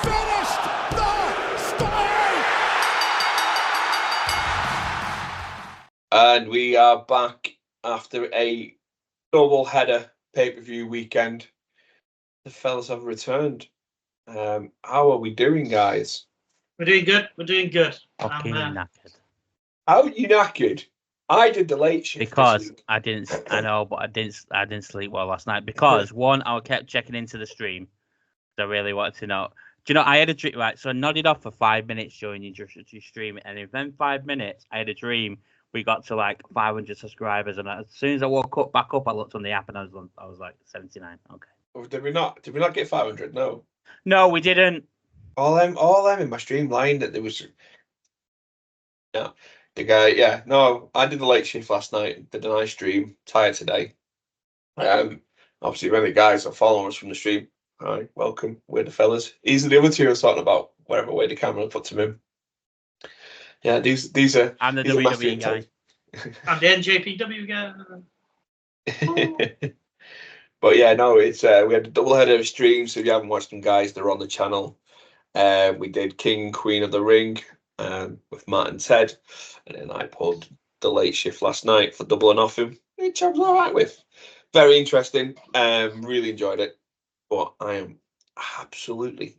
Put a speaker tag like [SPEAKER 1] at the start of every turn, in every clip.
[SPEAKER 1] finished the story.
[SPEAKER 2] And we are back after a double header pay-per-view weekend. The fellas have returned. How are we doing, guys?
[SPEAKER 3] We're doing good. We're doing good.
[SPEAKER 4] Fucking knackered.
[SPEAKER 2] How are you knackered? I did the late shift
[SPEAKER 4] Because
[SPEAKER 2] this week.
[SPEAKER 4] I didn't. I know, but I didn't sleep well last night because one, I kept checking into the stream. I really wanted to know. Do you know? I had a dream. Right, so I nodded off for 5 minutes during your stream, and in then 5 minutes, I had a dream. We got to like 500 subscribers, and as soon as I woke up, I looked on the app, and I was like 79. Okay.
[SPEAKER 2] Oh, did we not get 500? No.
[SPEAKER 4] No, we didn't.
[SPEAKER 2] All them in my stream line that there was. Yeah, the guy. Yeah, no, I did the late shift last night. Did a nice stream. Tired today. Obviously, many guys are following us from the stream. Hi, welcome. We're the fellas. These are the other two I was talking about. Whatever way the camera puts them in. Yeah, these are.
[SPEAKER 4] I'm the
[SPEAKER 2] these are massive
[SPEAKER 4] WWE guy.
[SPEAKER 3] I'm the NJPW guy.
[SPEAKER 2] But yeah, no, it's we had a double header of streams. So if you haven't watched them, guys, they're on the channel. We did King, Queen of the Ring with Matt and Ted, and then I pulled the late shift last night for Double or Nothing, which I was all right with. Very interesting. Really enjoyed it. But I am absolutely,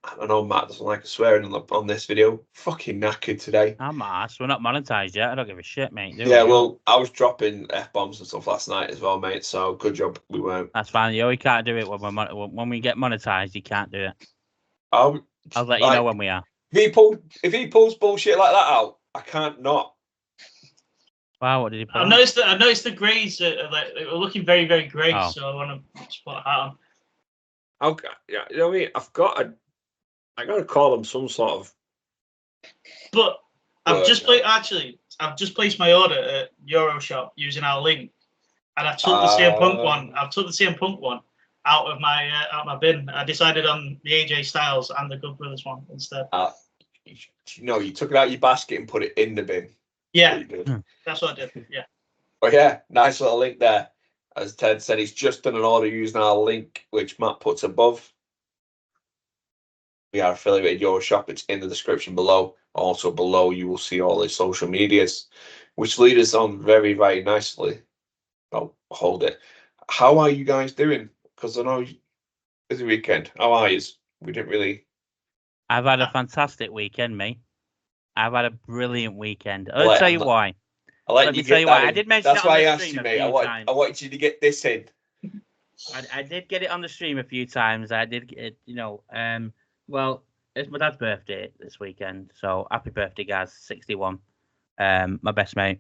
[SPEAKER 2] I know Matt doesn't like swearing on this video, fucking knackered today.
[SPEAKER 4] I'm ass. We're not monetized yet. I don't give a shit, mate.
[SPEAKER 2] Yeah, well, I was dropping F-bombs and stuff last night as well, mate, so good job we weren't.
[SPEAKER 4] That's fine. You can't do it when we get monetized. You can't do it.
[SPEAKER 2] I'll
[SPEAKER 4] let you know when we are.
[SPEAKER 2] If he pulls bullshit like that out, I can't not.
[SPEAKER 4] Wow, what did he pull?
[SPEAKER 3] I noticed the grades they were looking very, very grey, so I want to put a hat on.
[SPEAKER 2] Okay, yeah, you know what I mean? I got to call them some sort of.
[SPEAKER 3] But I've just placed my order at EuroShop using our link, and I took the CM Punk one. I've took the CM Punk one out of my bin. I decided on the AJ Styles and the Good Brothers one instead.
[SPEAKER 2] You took it out of your basket and put it in the bin.
[SPEAKER 3] Yeah, that's what I did. Yeah.
[SPEAKER 2] But yeah, nice little link there. As Ted said, he's just done an order using our link, which Matt puts above. We are affiliated EuroShop. It's in the description below. Also below, you will see all his social medias, which lead us on very, very nicely. Oh, hold it. How are you guys doing? Because I know it's a weekend. How are you? We didn't really.
[SPEAKER 4] I've had a fantastic weekend, mate. I've had a brilliant weekend. I'll tell you why.
[SPEAKER 2] Let me tell you why.
[SPEAKER 4] I did mention
[SPEAKER 2] that's
[SPEAKER 4] it on
[SPEAKER 2] why
[SPEAKER 4] the
[SPEAKER 2] I asked
[SPEAKER 4] stream
[SPEAKER 2] you,
[SPEAKER 4] a
[SPEAKER 2] mate.
[SPEAKER 4] few times.
[SPEAKER 2] I wanted you to get this in.
[SPEAKER 4] I did get it on the stream a few times. I did get it, well, it's my dad's birthday this weekend, so happy birthday, guys. 61. My best mate.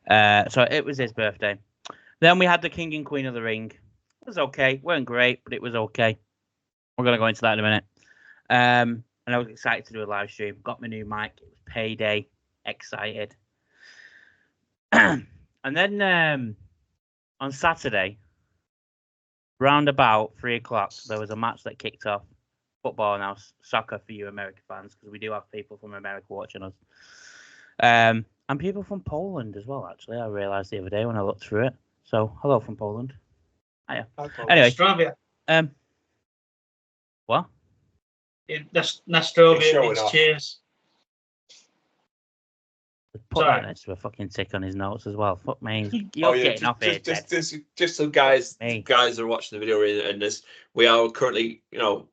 [SPEAKER 4] So it was his birthday. Then we had the King and Queen of the Ring. It was okay. Weren't great, but it was okay. We're gonna go into that in a minute. And I was excited to do a live stream. Got my new mic. It was payday. Excited. And then on Saturday, round about 3:00, there was a match that kicked off. Football now, soccer for you American fans, because we do have people from America watching us. And people from Poland as well, actually. I realised the other day when I looked through it. So, hello from Poland. Hiya. Anyway.
[SPEAKER 3] Nastrovia.
[SPEAKER 4] What?
[SPEAKER 3] Nastrovia means cheers.
[SPEAKER 4] Put that next to a fucking tick on his notes as well. Fuck me. You're getting off here.
[SPEAKER 2] Just so guys are watching the video and this, we are currently,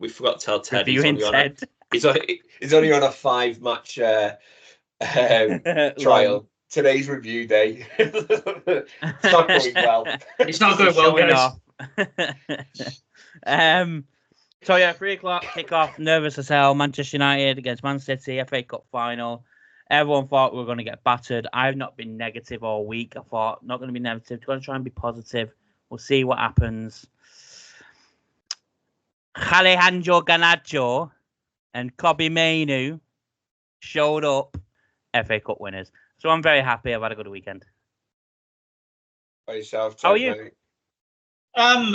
[SPEAKER 2] we forgot to tell Ted. He's only on a 5-match trial. Today's review day. It's not going well.
[SPEAKER 3] It's not going well, guys.
[SPEAKER 4] So yeah, 3:00 kick-off. Nervous as hell. Manchester United against Man City, FA Cup final. Everyone thought we were going to get battered. I've not been negative all week. I thought, not going to be negative. Going to try and be positive. We'll see what happens. Alejandro Garnacho and Kobe Mainu showed up FA Cup winners. So I'm very happy. I've had a good weekend.
[SPEAKER 2] How
[SPEAKER 4] are you?
[SPEAKER 3] I'm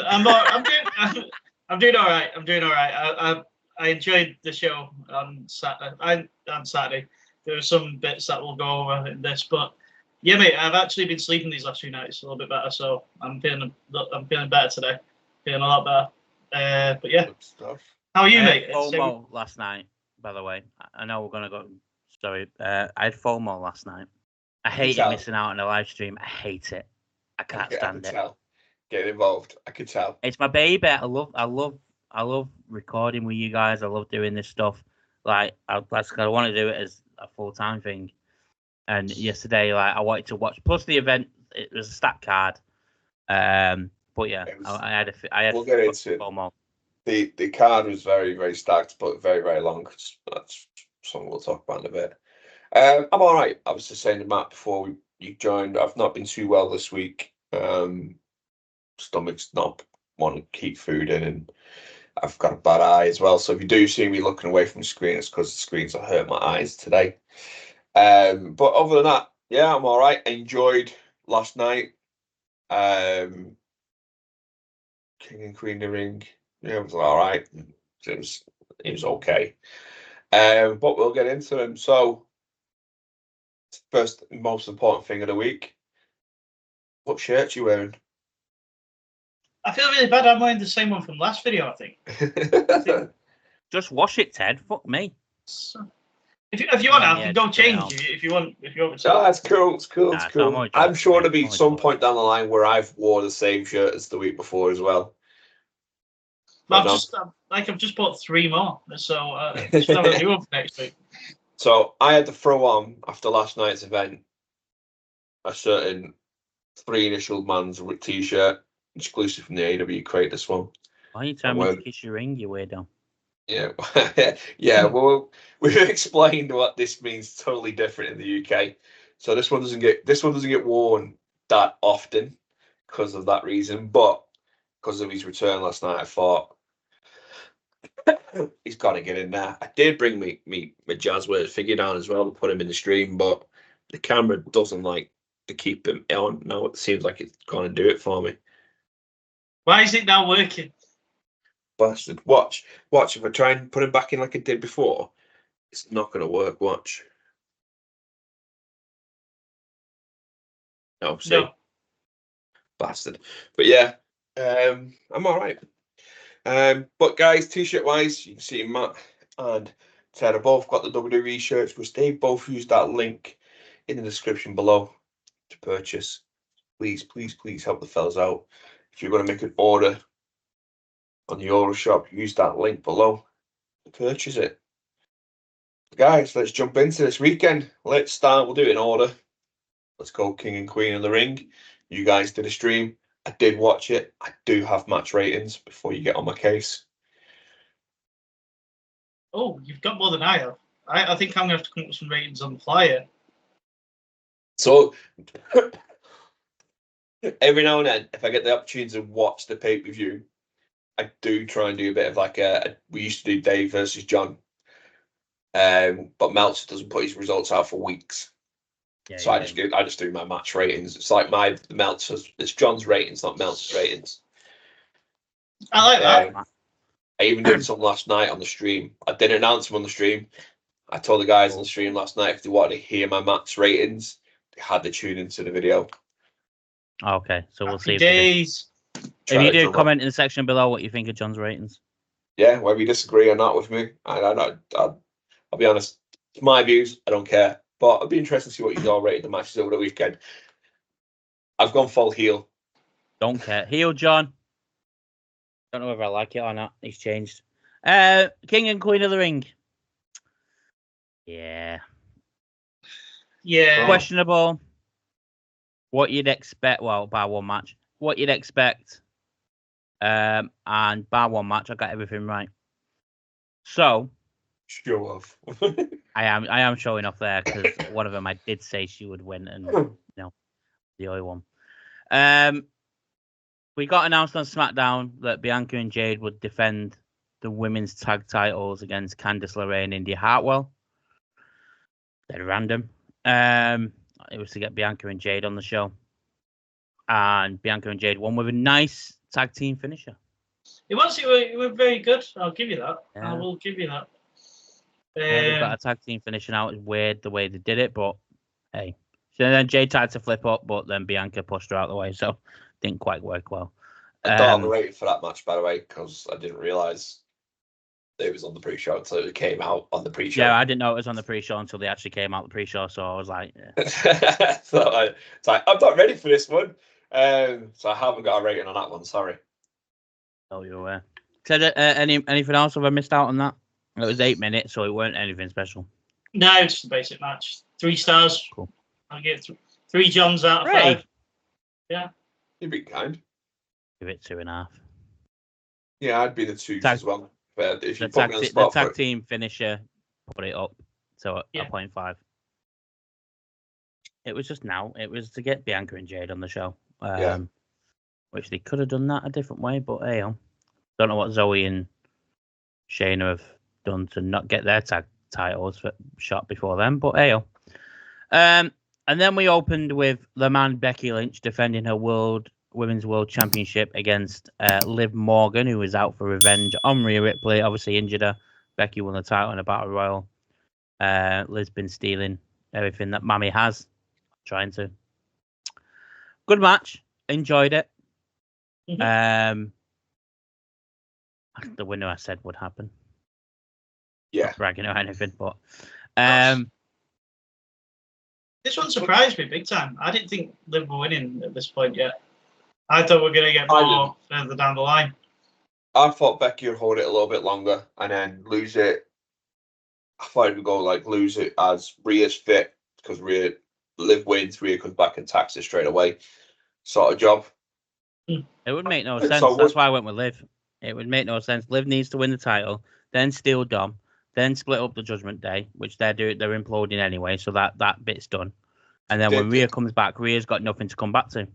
[SPEAKER 3] doing all right. I enjoyed the show on Saturday. There are some bits that we'll go over in this, but yeah, mate, I've actually been sleeping these last few nights a little bit better, so I'm feeling better today. Feeling a lot better. But yeah, How are you,
[SPEAKER 4] I
[SPEAKER 3] mate?
[SPEAKER 4] had FOMO last night, by the way. I know we're gonna go. Sorry, I had FOMO last night. I hated missing out on a live stream. I hate it. I can't stand it.
[SPEAKER 2] Tell. Get involved. I could tell.
[SPEAKER 4] It's my baby. I love recording with you guys. I love doing this stuff. Like I want to do it as a full-time thing. And yesterday, like I wanted to watch. Plus the event, it was a stat card. But yeah, I had
[SPEAKER 2] we'll get into it.
[SPEAKER 4] FOMO.
[SPEAKER 2] The card was very, very stacked, but very, very long. That's something we'll talk about in a bit. I'm all right. I was just saying to Matt before you joined, I've not been too well this week. Stomach's not wanting to keep food in, and I've got a bad eye as well. So if you do see me looking away from the screen, it's because the screens have hurt my eyes today. But other than that, yeah, I'm all right. I enjoyed last night. King and Queen of the Ring. Yeah, it was all right. It was okay. But we'll get into them. So, first, most important thing of the week. What shirt you wearing?
[SPEAKER 3] I feel really bad. I'm wearing the same one from last video, I think.
[SPEAKER 4] Just wash it, Ted. Fuck me.
[SPEAKER 3] So, if you want, I can go change it. If you want to.
[SPEAKER 2] No, that's cool. It's cool.
[SPEAKER 4] Nah,
[SPEAKER 2] it's cool. I'm sure there'll be some point down the line where I've wore the same shirt as the week before as well.
[SPEAKER 3] I've just bought 3 more, so just have a new one for next week.
[SPEAKER 2] So I had to throw on after last night's event a certain 3-initial man's T-shirt, exclusive from the AEW crate. This one.
[SPEAKER 4] Why are you telling me to kiss your ring, you weirdo?
[SPEAKER 2] Yeah, yeah. Well, we've explained what this means. Totally different in the UK. So this one doesn't get worn that often because of that reason, but because of his return last night, I thought he's got to get in there. I did bring me Jazzwares figure down as well to put him in the stream, but the camera doesn't like to keep him on. Now it seems like it's going to do it for me.
[SPEAKER 3] Why is it now working?
[SPEAKER 2] Bastard. Watch. If I try and put him back in like I did before, it's not going to work. Watch. No, see. No. Bastard. But yeah, I'm all right. But guys, T-shirt wise, you can see Matt and Ted have both got the WWE shirts, which they both used that link in the description below to purchase. Please help the fellas out. If you're going to make an order on the EuroShop, use that link below to purchase it. Guys, let's jump into this weekend. Let's start. We'll do it in order. Let's go King and Queen of the Ring. You guys did a stream. I did watch it. I do have match ratings before you get on my case.
[SPEAKER 3] Oh, you've got more than I have. I think I'm going to have to come up with some ratings on the flyer.
[SPEAKER 2] So, every now and then, if I get the opportunity to watch the pay-per-view, I do try and do a bit of like we used to do Dave versus John. But Meltzer doesn't put his results out for weeks. Yeah, so I just do my match ratings. It's like it's John's ratings, not Meltzer's ratings.
[SPEAKER 3] I like that.
[SPEAKER 2] I even did some last night on the stream. I didn't announce them on the stream. I told the guys on the stream last night if they wanted to hear my match ratings, they had to tune into the video.
[SPEAKER 4] Okay, so we'll see.
[SPEAKER 3] Days.
[SPEAKER 4] If you do comment in the section below what you think of John's ratings.
[SPEAKER 2] Yeah, whether you disagree or not with me, I'll be honest. It's my views. I don't care. But it'll be interesting to see what you all rated the matches over the weekend. I've gone full heel.
[SPEAKER 4] Don't care. Heel, John. Don't know whether I like it or not. He's changed. King and Queen of the Ring. Yeah. Questionable. What you'd expect. Well, bar one match. What you'd expect. And bar one match, I got everything right. So.
[SPEAKER 2] Show off.
[SPEAKER 4] I am showing off there because one of them I did say she would win, and the other one. We got announced on SmackDown that Bianca and Jade would defend the women's tag titles against Candice LeRae and India Hartwell. They're random. It was to get Bianca and Jade on the show, and Bianca and Jade won with a nice tag team finisher.
[SPEAKER 3] It was very good. I'll give you that. Yeah. I will give you that.
[SPEAKER 4] They've got a tag team finishing out. It's weird the way they did it, but hey. So then Jade tried to flip up, but then Bianca pushed her out of the way, so didn't quite work well.
[SPEAKER 2] I don't have a rating for that match, by the way, because I didn't realise it was on the pre-show until it came out on the pre-show.
[SPEAKER 4] Yeah, I didn't know it was on the pre-show until they actually came out the pre-show. So I was like, yeah.
[SPEAKER 2] It's like I'm not ready for this one. So I haven't got a rating on that one. Sorry.
[SPEAKER 4] Oh, you're aware. Said anything else? Have I missed out on that? It was 8 minutes, so it weren't anything special.
[SPEAKER 3] No, it's the basic match. 3 stars.
[SPEAKER 4] Cool.
[SPEAKER 3] I'll get 3 Johns out of 5. Yeah.
[SPEAKER 2] You'd be kind.
[SPEAKER 4] Give it 2.5.
[SPEAKER 2] Yeah, I'd be the 2s as well. But if you
[SPEAKER 4] The
[SPEAKER 2] put me on the spot
[SPEAKER 4] tag team finisher put it up to a 0.5. It was just now. It was to get Bianca and Jade on the show. Which they could have done that a different way, but hey, don't know what Zoe and Shayna have done to not get their tag titles shot before them, but hey. And then we opened with the man Becky Lynch defending her Women's World Championship against Liv Morgan, who was out for revenge on Rhea Ripley. Obviously injured her. Becky won the title in a battle royal. Liv's been stealing everything that Mammy has. Trying to. Good match. Enjoyed it. The winner I said would happen.
[SPEAKER 2] Yeah.
[SPEAKER 4] Not bragging or anything, but
[SPEAKER 3] this one surprised me big time. I didn't think Liv were winning at this point yet. I thought we were going to get more further down the line.
[SPEAKER 2] I thought Becky would hold it a little bit longer and then lose it. I thought it would go lose it as Rhea's fit because Liv wins, Rhea comes back and attacks it straight away. Sort of job.
[SPEAKER 4] It would make no sense. That's why I went with Liv. It would make no sense. Liv needs to win the title, then steal Dom, then split up the Judgment Day, which they're imploding anyway, so that bit's done. And then when Rhea comes back, Rhea's got nothing to come back to.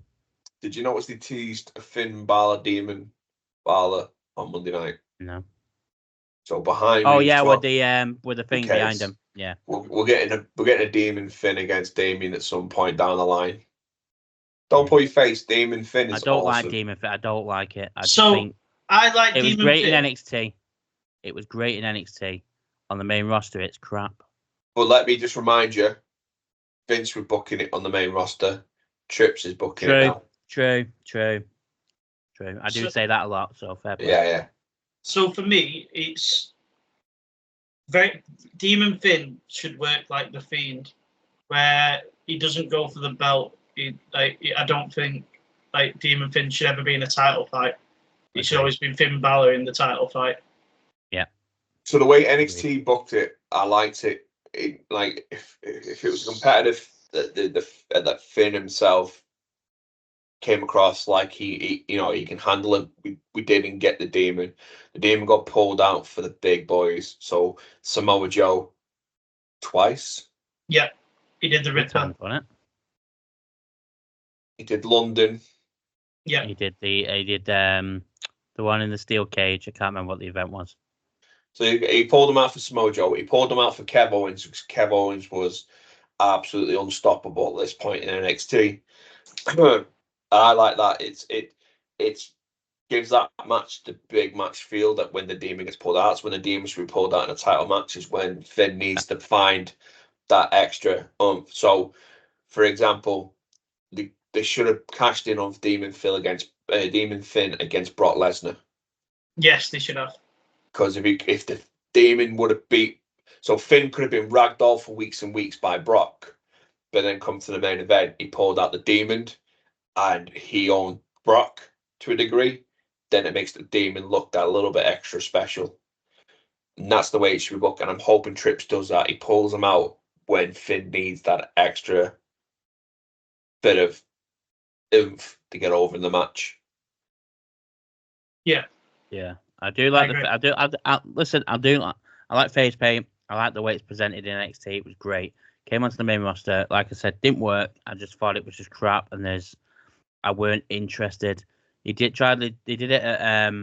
[SPEAKER 2] Did you notice they teased a Finn Balor Demon Balor on Monday night?
[SPEAKER 4] No.
[SPEAKER 2] So behind.
[SPEAKER 4] Oh yeah, with the thing behind him. Yeah.
[SPEAKER 2] We're getting a Demon Finn against Damien at some point down the line. Don't put your face. Demon Finn is
[SPEAKER 4] I don't
[SPEAKER 2] awesome.
[SPEAKER 4] like Demon Finn. I don't like it.
[SPEAKER 3] I like
[SPEAKER 4] it
[SPEAKER 3] Demon
[SPEAKER 4] was great
[SPEAKER 3] Finn.
[SPEAKER 4] in NXT. It was great in NXT. On the main roster, it's crap.
[SPEAKER 2] But let me just remind you, Vince was booking it on the main roster. Trips is booking it now.
[SPEAKER 4] True. I do say that a lot, so fair play.
[SPEAKER 2] Yeah.
[SPEAKER 3] So for me, it's Demon Finn should work like the Fiend, where he doesn't go for the belt. I don't think Demon Finn should ever be in a title fight. It should always be Finn Balor in the title fight.
[SPEAKER 4] Yeah.
[SPEAKER 2] So the way NXT booked it, I liked it. If it was competitive, that Finn himself came across like he can handle it. We didn't get the Demon. The Demon got pulled out for the big boys. So Samoa Joe twice.
[SPEAKER 3] Yeah, he did the Ripper.
[SPEAKER 2] He did London.
[SPEAKER 3] Yeah,
[SPEAKER 4] he did the one in the steel cage. I can't remember what the event was.
[SPEAKER 2] So he pulled him out for Samoa Joe. He pulled him out for Kev Owens because Kev Owens was absolutely unstoppable at this point in NXT. I like that. It gives that match the big match feel that when the Demon gets pulled out, it's when the Demon should be pulled out in a title match is when Finn needs to find that extra oomph. So, for example, they should have cashed in on Demon Finn against Brock Lesnar.
[SPEAKER 3] Yes, they should have.
[SPEAKER 2] Because if the Demon would have beat, so Finn could have been ragdolled for weeks and weeks by Brock, but then come to the main event, he pulled out the Demon, and he owned Brock to a degree. Then it makes the Demon look that a little bit extra special, and that's the way it should be booked. And I'm hoping Trips does that. He pulls him out when Finn needs that extra bit of oomph to get over in the match.
[SPEAKER 3] Yeah.
[SPEAKER 4] I do like I like face paint. I like the way it's presented in NXT. It was great. Came onto the main roster, like I said, didn't work. I just thought it was just crap, and I weren't interested. They did it at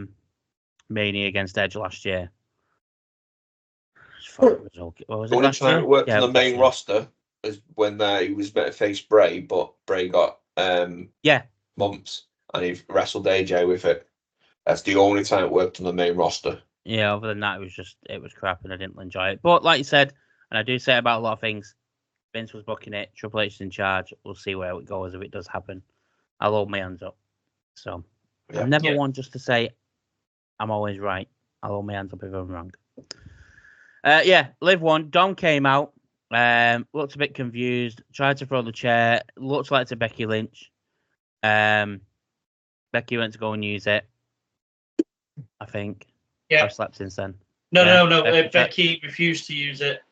[SPEAKER 4] Mania against Edge last year. I thought it was okay. What was it last year?
[SPEAKER 2] It worked on the main roster is when he was meant to face Bray, but Bray got mumps, and he wrestled AJ with it. That's the only time it worked on the main roster.
[SPEAKER 4] Yeah, other than that, it was crap, and I didn't enjoy it. But like you said, and I do say about a lot of things, Vince was booking it. Triple H is in charge. We'll see where it goes if it does happen. I'll hold my hands up. So I'm never one just to say I'm always right. I'll hold my hands up if I'm wrong. Yeah, Liv won. Dom came out. Looked a bit confused. Tried to throw the chair. Looked like it's a Becky Lynch. Becky went to go and use it. I think.
[SPEAKER 3] Yeah.
[SPEAKER 4] I've slept since then.
[SPEAKER 3] No,
[SPEAKER 4] Yeah,
[SPEAKER 3] no.
[SPEAKER 4] Becky
[SPEAKER 3] Becky refused to use it.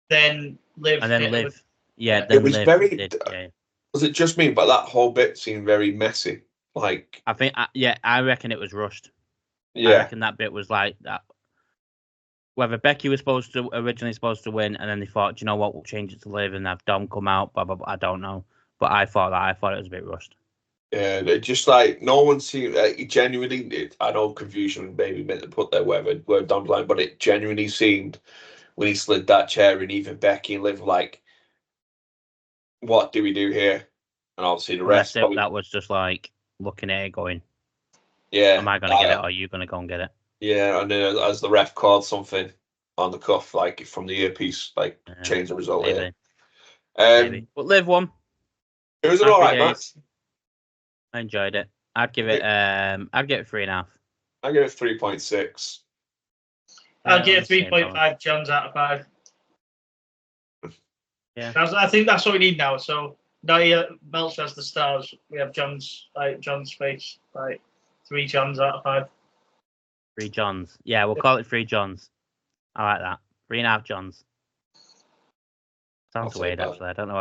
[SPEAKER 3] Then Liv.
[SPEAKER 4] And then
[SPEAKER 3] hit her
[SPEAKER 4] Liv.
[SPEAKER 3] with-
[SPEAKER 4] Yeah,
[SPEAKER 2] It
[SPEAKER 4] then
[SPEAKER 2] was
[SPEAKER 4] Liv
[SPEAKER 2] very.
[SPEAKER 4] did. Yeah.
[SPEAKER 2] Was it just me? But that whole bit seemed very messy. Like,
[SPEAKER 4] I think. I reckon it was rushed. I
[SPEAKER 2] yeah,
[SPEAKER 4] reckon that bit was like that. Whether Becky was originally supposed to win, and then they thought, do you know what, we'll change it to Liv and have Dom come out. Blah blah blah. I don't know, but I thought it was a bit rushed.
[SPEAKER 2] yeah. It just like no one seemed. It genuinely. I know confusion maybe meant to put their word down the line, but it genuinely seemed when he slid that chair and even Becky and Liv were like, what do we do here? And obviously the
[SPEAKER 4] Unless
[SPEAKER 2] rest.
[SPEAKER 4] that was just like looking at it, going,
[SPEAKER 2] Yeah.
[SPEAKER 4] "Am I going to get it, or are you going to go and get it?"
[SPEAKER 2] Yeah, and then as the ref called something on the cuff, like from the earpiece, like change the result.
[SPEAKER 4] Maybe.
[SPEAKER 2] Yeah.
[SPEAKER 4] Maybe. But Liv won.
[SPEAKER 2] It was an
[SPEAKER 4] Happy
[SPEAKER 2] alright
[SPEAKER 4] days.
[SPEAKER 2] match.
[SPEAKER 4] I enjoyed it. I'd give it 3.5.
[SPEAKER 2] I give it 3.6.
[SPEAKER 3] I'll give it
[SPEAKER 4] Same
[SPEAKER 3] 3.5 Johns out of 5.
[SPEAKER 4] Yeah.
[SPEAKER 3] I think that's what we need now. So now Meltzer has the stars. We have John's face, like 3 Johns out of 5.
[SPEAKER 4] 3 Johns. Yeah, we'll call it 3 Johns. I like that. 3.5 Johns. Sounds
[SPEAKER 2] I'll
[SPEAKER 4] weird,
[SPEAKER 2] take that.
[SPEAKER 4] actually. I don't know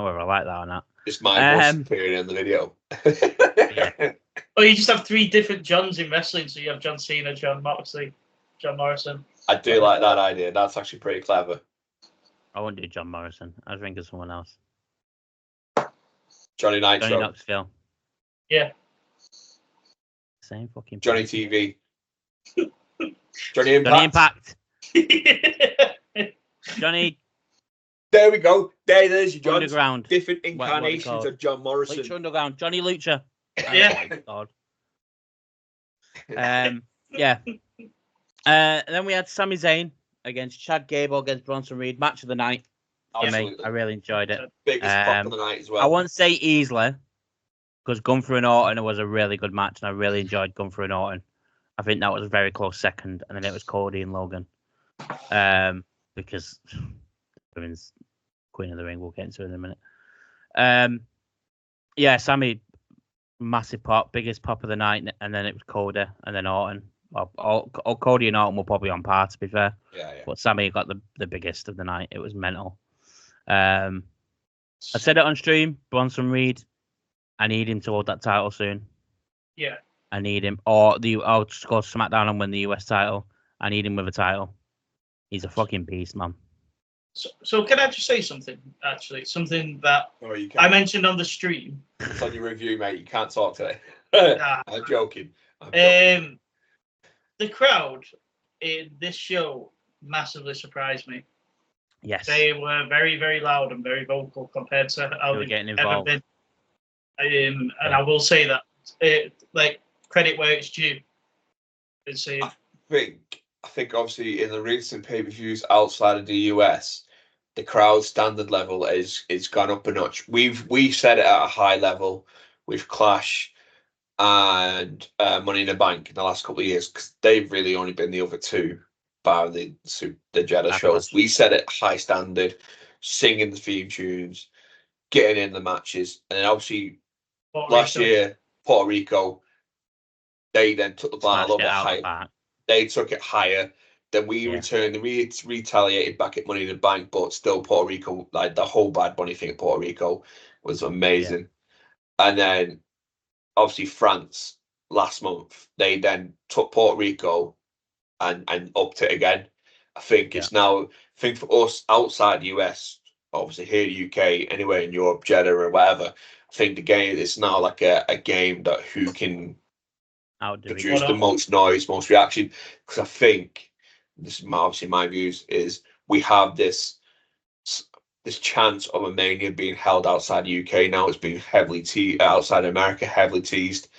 [SPEAKER 4] whether I like that or not.
[SPEAKER 2] It's my voice appearing in the video.
[SPEAKER 4] Yeah.
[SPEAKER 3] Oh, you just have 3 different Johns in wrestling. So you have John Cena, John Moxley, John Morrison.
[SPEAKER 2] I do like that idea. That's actually pretty clever.
[SPEAKER 4] I won't do John Morrison. I was thinking of someone else.
[SPEAKER 2] Johnny Nitro.
[SPEAKER 4] Johnny Knoxville.
[SPEAKER 3] Yeah.
[SPEAKER 4] Same fucking.
[SPEAKER 2] Johnny
[SPEAKER 4] person.
[SPEAKER 2] TV. Johnny Impact.
[SPEAKER 4] Johnny.
[SPEAKER 2] There we go. There's your John.
[SPEAKER 4] Underground.
[SPEAKER 2] Different
[SPEAKER 4] What
[SPEAKER 2] incarnations of John Morrison.
[SPEAKER 4] Lucha Underground. Johnny Lucha.
[SPEAKER 3] Yeah.
[SPEAKER 4] God. Yeah. And then we had Sami Zayn against Chad Gable against Bronson Reed. Match of the night. For me. I really enjoyed it.
[SPEAKER 2] Biggest pop of the night as well.
[SPEAKER 4] I won't say easily, because Gunther and Orton was a really good match, and I really enjoyed Gunther and Orton. I think that was a very close second, and then it was Cody and Logan. Because women's Queen of the Ring, we'll get into it in a minute. Yeah, Sammy, massive pop, biggest pop of the night, and then it was Cody, and then Orton. Cody and Orton were probably on par, to be fair.
[SPEAKER 2] Yeah.
[SPEAKER 4] But Sammy got the biggest of the night. It was mental. I said it on stream, Bronson Reed, I need him to hold that title soon.
[SPEAKER 3] Yeah.
[SPEAKER 4] I need him. I'll just go to SmackDown and win the US title. I need him with a title. He's a fucking beast, man.
[SPEAKER 3] So can I just say something, actually? Something that I mentioned on the stream.
[SPEAKER 2] It's on your review, mate. You can't talk today.
[SPEAKER 3] Nah.
[SPEAKER 2] I'm joking.
[SPEAKER 3] The crowd in this show massively surprised me.
[SPEAKER 4] Yes.
[SPEAKER 3] They were very, very loud and very vocal compared to how they've
[SPEAKER 4] getting
[SPEAKER 3] ever
[SPEAKER 4] involved.
[SPEAKER 3] been. And I will say that, like, credit where it's due.
[SPEAKER 2] I think obviously in the recent pay-per-views outside of the US, the crowd standard level is gone up a notch. We set it at a high level with Clash and Money in the Bank in the last couple of years, because they've really only been the other two bar the Jeddah shows. We set it high standard, singing the theme tunes, getting in the matches, and then obviously last year Puerto Rico, they then took the bar a little bit higher. They took it higher. Then we returned and we retaliated back at Money in the Bank, but still Puerto Rico, like the whole Bad Bunny thing at Puerto Rico was amazing. Yeah. And then obviously France last month, they then took Puerto Rico and upped it again. I think it's now, I think for us outside the US, obviously here in the UK, anywhere in Europe, Jeddah or whatever, I think the game is now like a game that who can produce the most noise, most reaction. Because I think, this is obviously my views, is we have this chance of a Mania being held outside the UK now. It's been heavily teased outside America, heavily teased,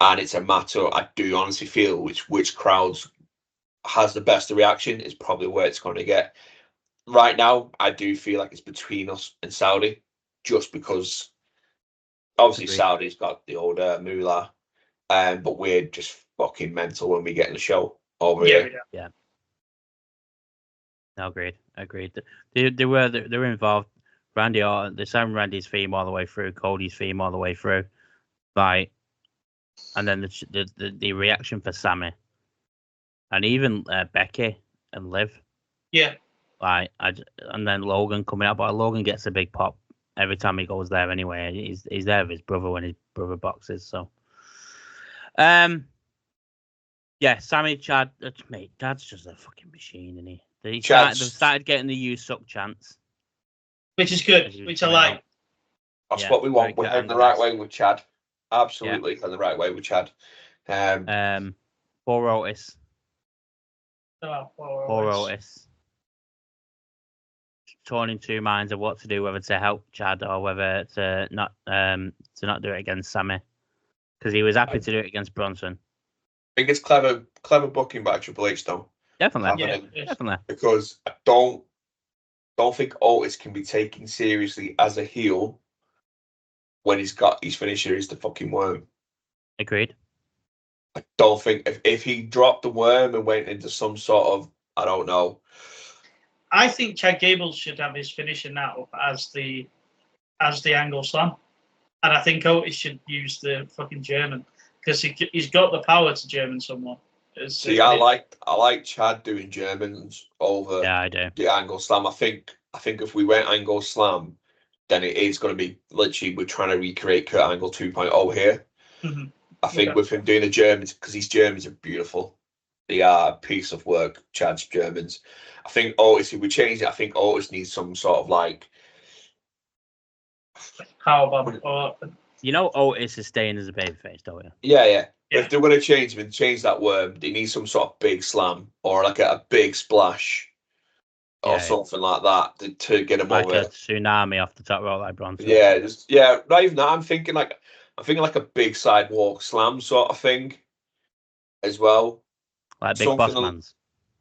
[SPEAKER 2] and it's a matter, I do honestly feel, which crowds has the best reaction is probably where it's going to get. Right now, I do feel like it's between us and Saudi, just because obviously Saudi's got the old moolah, but we're just fucking mental when we get in the show over here.
[SPEAKER 4] Yeah. No, agreed. They were involved. Randy Orton, they sang Randy's theme all the way through, Cody's theme all the way through, right? And then the reaction for Sammy, and even Becky and Liv,
[SPEAKER 3] Yeah.
[SPEAKER 4] like, and then Logan coming out, but Logan gets a big pop every time he goes there anyway. He's there with his brother when his brother boxes. So, yeah, Sammy, Chad, mate, Chad's just a fucking machine, isn't he? They've started getting the "you suck" chants,
[SPEAKER 3] which is good, which I like.
[SPEAKER 2] That's what we want. We're heading the right way with Chad. Absolutely, heading the right way with Chad.
[SPEAKER 4] Poor Otis.
[SPEAKER 3] Poor
[SPEAKER 4] Otis. Torn in two minds of what to do, whether to help Chad or whether to not do it against Sammy, because he was happy to do it against Bronson.
[SPEAKER 2] I think it's clever booking by Triple H, though.
[SPEAKER 4] Definitely.
[SPEAKER 2] Because I don't think Otis can be taken seriously as a heel when he's got his finisher is the fucking worm.
[SPEAKER 4] Agreed.
[SPEAKER 2] I don't think if he dropped the worm and went into some sort of, I don't know.
[SPEAKER 3] I think Chad Gable should have his finisher now as the angle slam, and I think Otis should use the fucking German because he's got the power to German someone.
[SPEAKER 2] See, I like Chad doing Germans over the angle slam. I think if we went angle slam, then it is going to be literally we're trying to recreate Kurt Angle 2.0 here.
[SPEAKER 3] Mm-hmm.
[SPEAKER 2] I think with him doing the Germans, because his Germans are beautiful. They are a piece of work, Chad's Germans. I think Otis, if we change it, I think Otis needs some sort of like
[SPEAKER 3] powerbomb.
[SPEAKER 4] You know Otis is staying as a babyface, don't you?
[SPEAKER 2] Yeah. If they're going to change him and change that worm, they need some sort of big slam or like a big splash or something like that to get him
[SPEAKER 4] like
[SPEAKER 2] over.
[SPEAKER 4] Like a tsunami off the top rope like Bronson.
[SPEAKER 2] Yeah, not even that. I'm thinking like a big sidewalk slam sort of thing as well.
[SPEAKER 4] Like Big Boss Man's.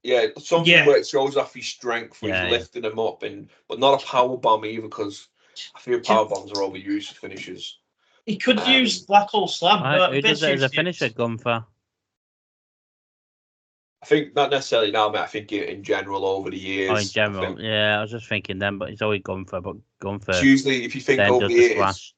[SPEAKER 2] Yeah, something where it shows off his strength, where he's lifting him up, but not a power bomb either, because I feel power bombs are overused as finishers.
[SPEAKER 3] He could use Black Hole Slam.
[SPEAKER 4] Who does it as a finisher, Gunther?
[SPEAKER 2] I think not necessarily now, mate. I think in general over the years.
[SPEAKER 4] Oh, in general, I was just thinking then, but it's always Gunther. But Gunther.
[SPEAKER 2] It's usually, if you think over the years,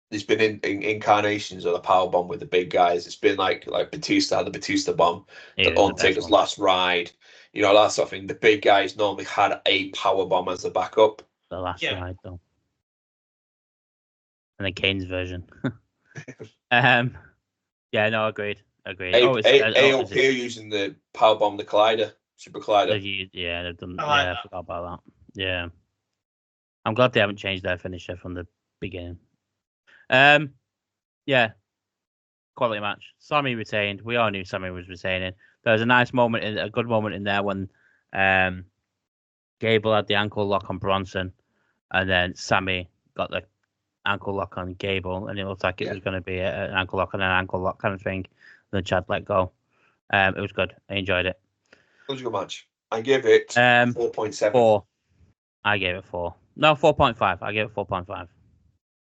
[SPEAKER 2] there's been in incarnations of the power bomb with the big guys. It's been like Batista had the Batista bomb, the Undertaker's last ride, that sort of thing. The big guys normally had a power bomb as a backup.
[SPEAKER 4] The last ride, though. And then Kane's version. Agreed.
[SPEAKER 2] AOP using the power bomb, the Collider, Super Collider.
[SPEAKER 4] They've done. I forgot about that. Yeah, I'm glad they haven't changed their finisher from the beginning. Quality match. Sammy retained. We all knew Sammy was retaining. There was a good moment in there when Gable had the ankle lock on Bronson, and then Sammy got the ankle lock on Gable, and it looked like it was going to be an ankle lock and an ankle lock kind of thing. Then Chad let go. It was good. I enjoyed it.
[SPEAKER 2] It was a good match. I give it 4.7.
[SPEAKER 4] 4. I gave it 4. No, 4.5. I gave it 4.5.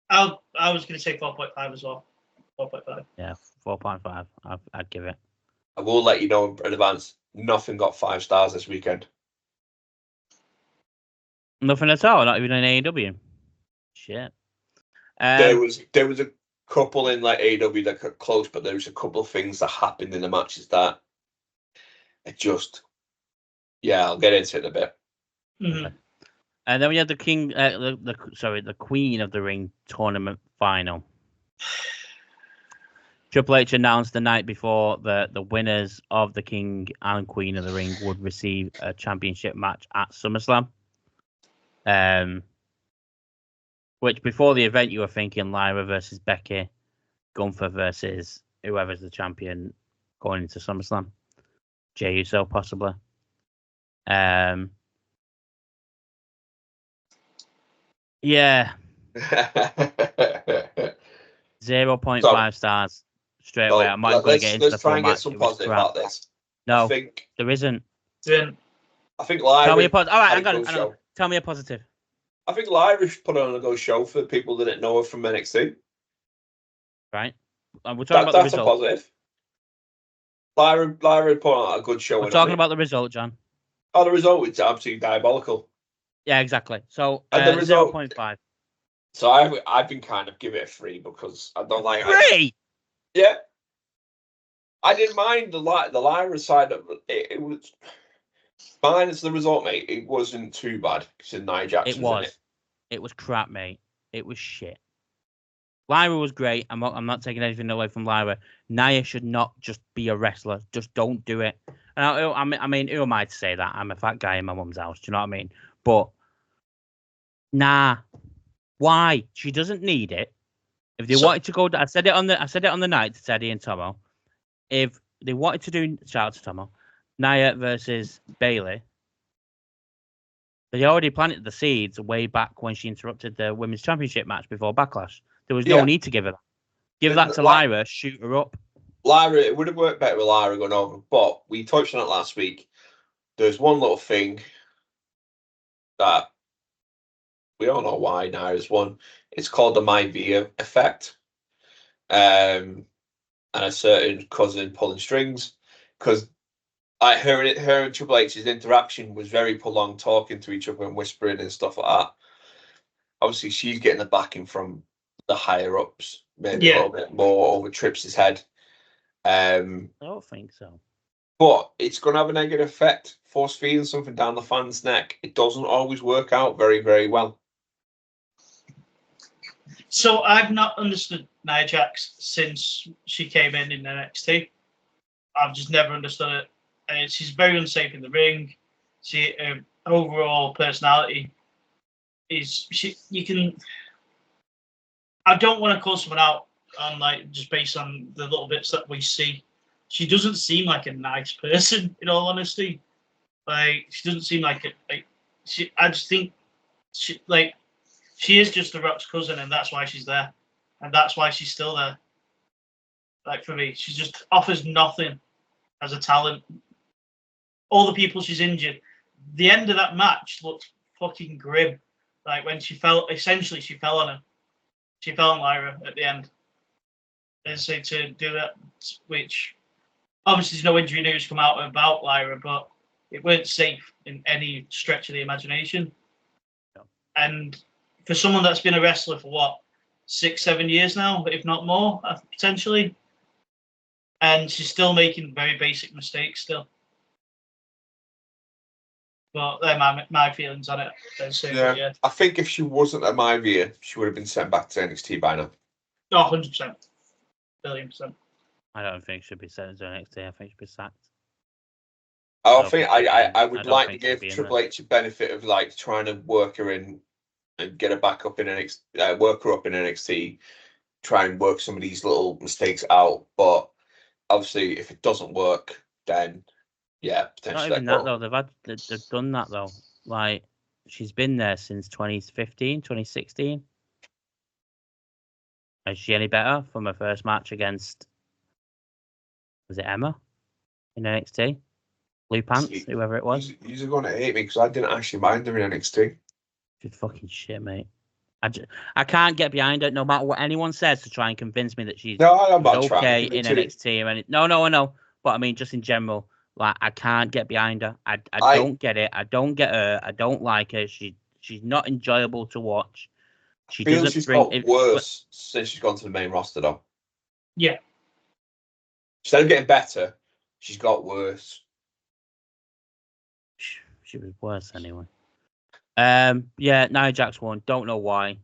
[SPEAKER 3] I was going to say 4.5 as well. 4.5.
[SPEAKER 4] Yeah, 4.5. I'd give it.
[SPEAKER 2] I will let you know in advance. Nothing got 5 stars this weekend.
[SPEAKER 4] Nothing at all. Not even an AEW. Shit.
[SPEAKER 2] There was a couple in like AEW that got close, but there was a couple of things that happened in the matches that it just. Yeah, I'll get into it in a bit.
[SPEAKER 3] Mm-hmm.
[SPEAKER 4] And then we had the the Queen of the Ring tournament final. Triple H announced the night before that the winners of the King and Queen of the Ring would receive a championship match at SummerSlam. Which before the event you were thinking Lyra versus Becky, Gunther versus whoever's the champion going into SummerSlam. Jey Uso possibly. 0.5 stars straight away. I'm not going to get into the full match.
[SPEAKER 2] Let's try and get some positive about this.
[SPEAKER 4] No, there isn't.
[SPEAKER 2] I think Lyra.
[SPEAKER 4] Tell me a positive. All right, hang on. Tell me a positive.
[SPEAKER 2] I think Lyra put on a good show for people that didn't know her from NXT.
[SPEAKER 4] Right. We're talking about the result.
[SPEAKER 2] That's a positive. Lyra put on a good show.
[SPEAKER 4] We're talking about the result, John.
[SPEAKER 2] Oh, the result is absolutely diabolical.
[SPEAKER 4] Yeah, exactly. So
[SPEAKER 2] And the result
[SPEAKER 4] 0.5.
[SPEAKER 2] So I've been kind of give it a 3 because I don't like
[SPEAKER 4] 3.
[SPEAKER 2] Yeah, I didn't mind the Lyra side of it. It was fine as the result, mate. It wasn't too bad because Nia Jax
[SPEAKER 4] It
[SPEAKER 2] was in
[SPEAKER 4] was.
[SPEAKER 2] it.
[SPEAKER 4] It was crap, mate. It was shit. Lyra was great. I'm not taking anything away from Lyra. Nia should not just be a wrestler. Just don't do it. And I mean, who am I to say that? I'm a fat guy in my mum's house. Do you know what I mean? But nah, why? She doesn't need it. If they wanted to go, I said it on the night to Teddy and Tomo. If they wanted to do, shout out to Tomo, Nia versus Bailey, they already planted the seeds way back when she interrupted the women's championship match before Backlash. There was no need to give her that. Give that to Lyra, shoot her up.
[SPEAKER 2] Lyra, it would have worked better with Lyra going over, but we touched on it last week. There's one little thing that we all know why Nia's won. It's called the Maivia effect. And a certain cousin pulling strings. Because her and Triple H's interaction was very prolonged, talking to each other and whispering and stuff like that. Obviously, she's getting the backing from the higher ups, maybe a little bit more over Trips' head.
[SPEAKER 4] I don't think so.
[SPEAKER 2] But it's going to have a negative effect. Force feeding something down the fan's neck. It doesn't always work out very, very well.
[SPEAKER 3] So I've not understood Nia Jax since she came in NXT. I've just never understood it. She's very unsafe in the ring. She overall personality is you can. I don't want to call someone out on just based on the little bits that we see. She doesn't seem like a nice person, in all honesty. She doesn't seem like it. I just think she is just The Rock's cousin, and that's why she's there, and that's why she's still there. For me, she just offers nothing as a talent. All the people she's injured. The end of that match looked fucking grim. When she fell on her. She fell on Lyra at the end. And so to do that, which obviously there's no injury news come out about Lyra, but it weren't safe in any stretch of the imagination.
[SPEAKER 4] No.
[SPEAKER 3] And for someone that's been a wrestler for 6-7 years now, if not more, potentially, and she's still making very basic mistakes still. But they're my feelings on it.
[SPEAKER 2] Yeah. I think if she wasn't at Maivia, she would have been sent back to NXT by now.
[SPEAKER 3] 100%. $1,000,000,000.
[SPEAKER 4] I don't think she'd be sent to NXT. I think she'd be sacked.
[SPEAKER 2] I would like to give Triple H a benefit of trying to work her in and get her back up in NXT, work her up in NXT, try and work some of these little mistakes out. But obviously, if it doesn't work, then yeah, potentially.
[SPEAKER 4] Not even that though. They've done that though. She's been there since 2015, 2016. Is she any better from her first match against? Was it Emma in NXT? Blue Pants, whoever it was.
[SPEAKER 2] You're going to hate me because I didn't actually mind her in NXT.
[SPEAKER 4] She's fucking shit, mate. I can't get behind her no matter what anyone says to try and convince me that she's okay in NXT. No, I know. But I mean, just in general, I can't get behind her. I don't get it. I don't get her. I don't like her. She's not enjoyable to watch.
[SPEAKER 2] She's got worse since she's gone to the main roster, though.
[SPEAKER 3] Yeah.
[SPEAKER 2] Instead of getting better, she's got worse.
[SPEAKER 4] She was worse anyway. Yeah, Nia Jax won. Don't know why.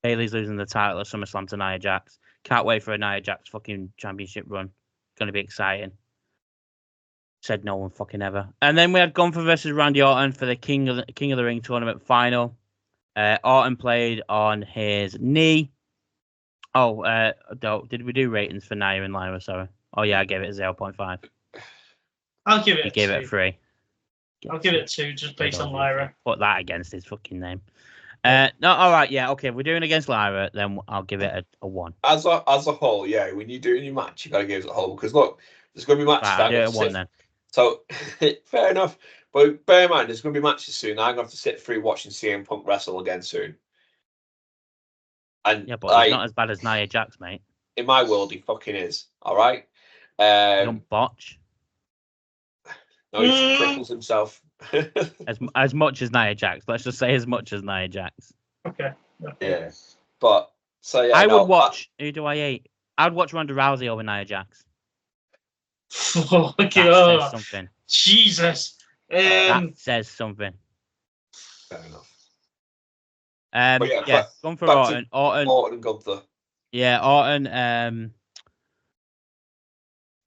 [SPEAKER 4] Bailey's losing the title at SummerSlam to Nia Jax. Can't wait for a Nia Jax fucking championship run. Going to be exciting. Said no one fucking ever. And then we had Gunther versus Randy Orton for the King of the Ring tournament final. Orton played on his knee. Oh, did we do ratings for Nia and Lyra? Sorry. Oh yeah, I gave it a 0.5.
[SPEAKER 3] I'll give it.
[SPEAKER 4] You gave it a 3.
[SPEAKER 3] I'll give it a 2 just based on Lyra.
[SPEAKER 4] Put that against his fucking name. No, all right, yeah, okay. If we're doing against Lyra, then I'll give it a 1.
[SPEAKER 2] As a whole, yeah. When you're doing your match, you got to give it a whole because look, there's going to be matches.
[SPEAKER 4] Right, I'll do it a 1 then.
[SPEAKER 2] So fair enough, but bear in mind, there's going to be matches soon. I'm going to have to sit through watching CM Punk wrestle again soon. And
[SPEAKER 4] yeah, but he's not as bad as Nia Jax, mate.
[SPEAKER 2] In my world, he fucking is. All right.
[SPEAKER 4] You don't botch.
[SPEAKER 2] No, he cripples himself.
[SPEAKER 4] as much as Nia Jax. Let's just say as much as Nia Jax.
[SPEAKER 3] Okay.
[SPEAKER 2] Yeah, but so yeah,
[SPEAKER 4] I would watch. Who do I hate? I would watch Ronda Rousey over Nia Jax.
[SPEAKER 3] Fuck
[SPEAKER 4] That
[SPEAKER 3] you.
[SPEAKER 4] says something.
[SPEAKER 3] Jesus.
[SPEAKER 4] That says something.
[SPEAKER 2] Fair enough.
[SPEAKER 4] But
[SPEAKER 2] yeah,
[SPEAKER 4] going for Orton.
[SPEAKER 2] Orton and Gunther.
[SPEAKER 4] Yeah, Orton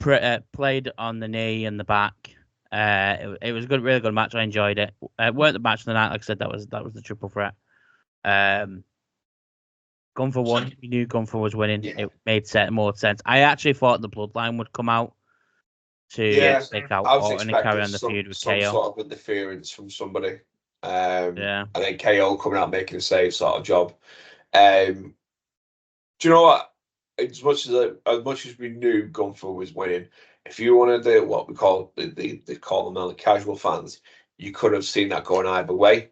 [SPEAKER 4] played on the knee and the back. It was a good, really good match. I enjoyed it. Weren't the match of the night, like I said, that was the triple threat. Gunther won. We knew Gunther was winning. Yeah. It made more sense. I actually thought the Bloodline would come out to take out Orton and carry on the feud with KO.
[SPEAKER 2] Some sort of interference from somebody. And then KO coming out making a save sort of job. Do you know what? As much as we knew Gunther was winning, if you want to do what we call they call them now the casual fans, you could have seen that going either way.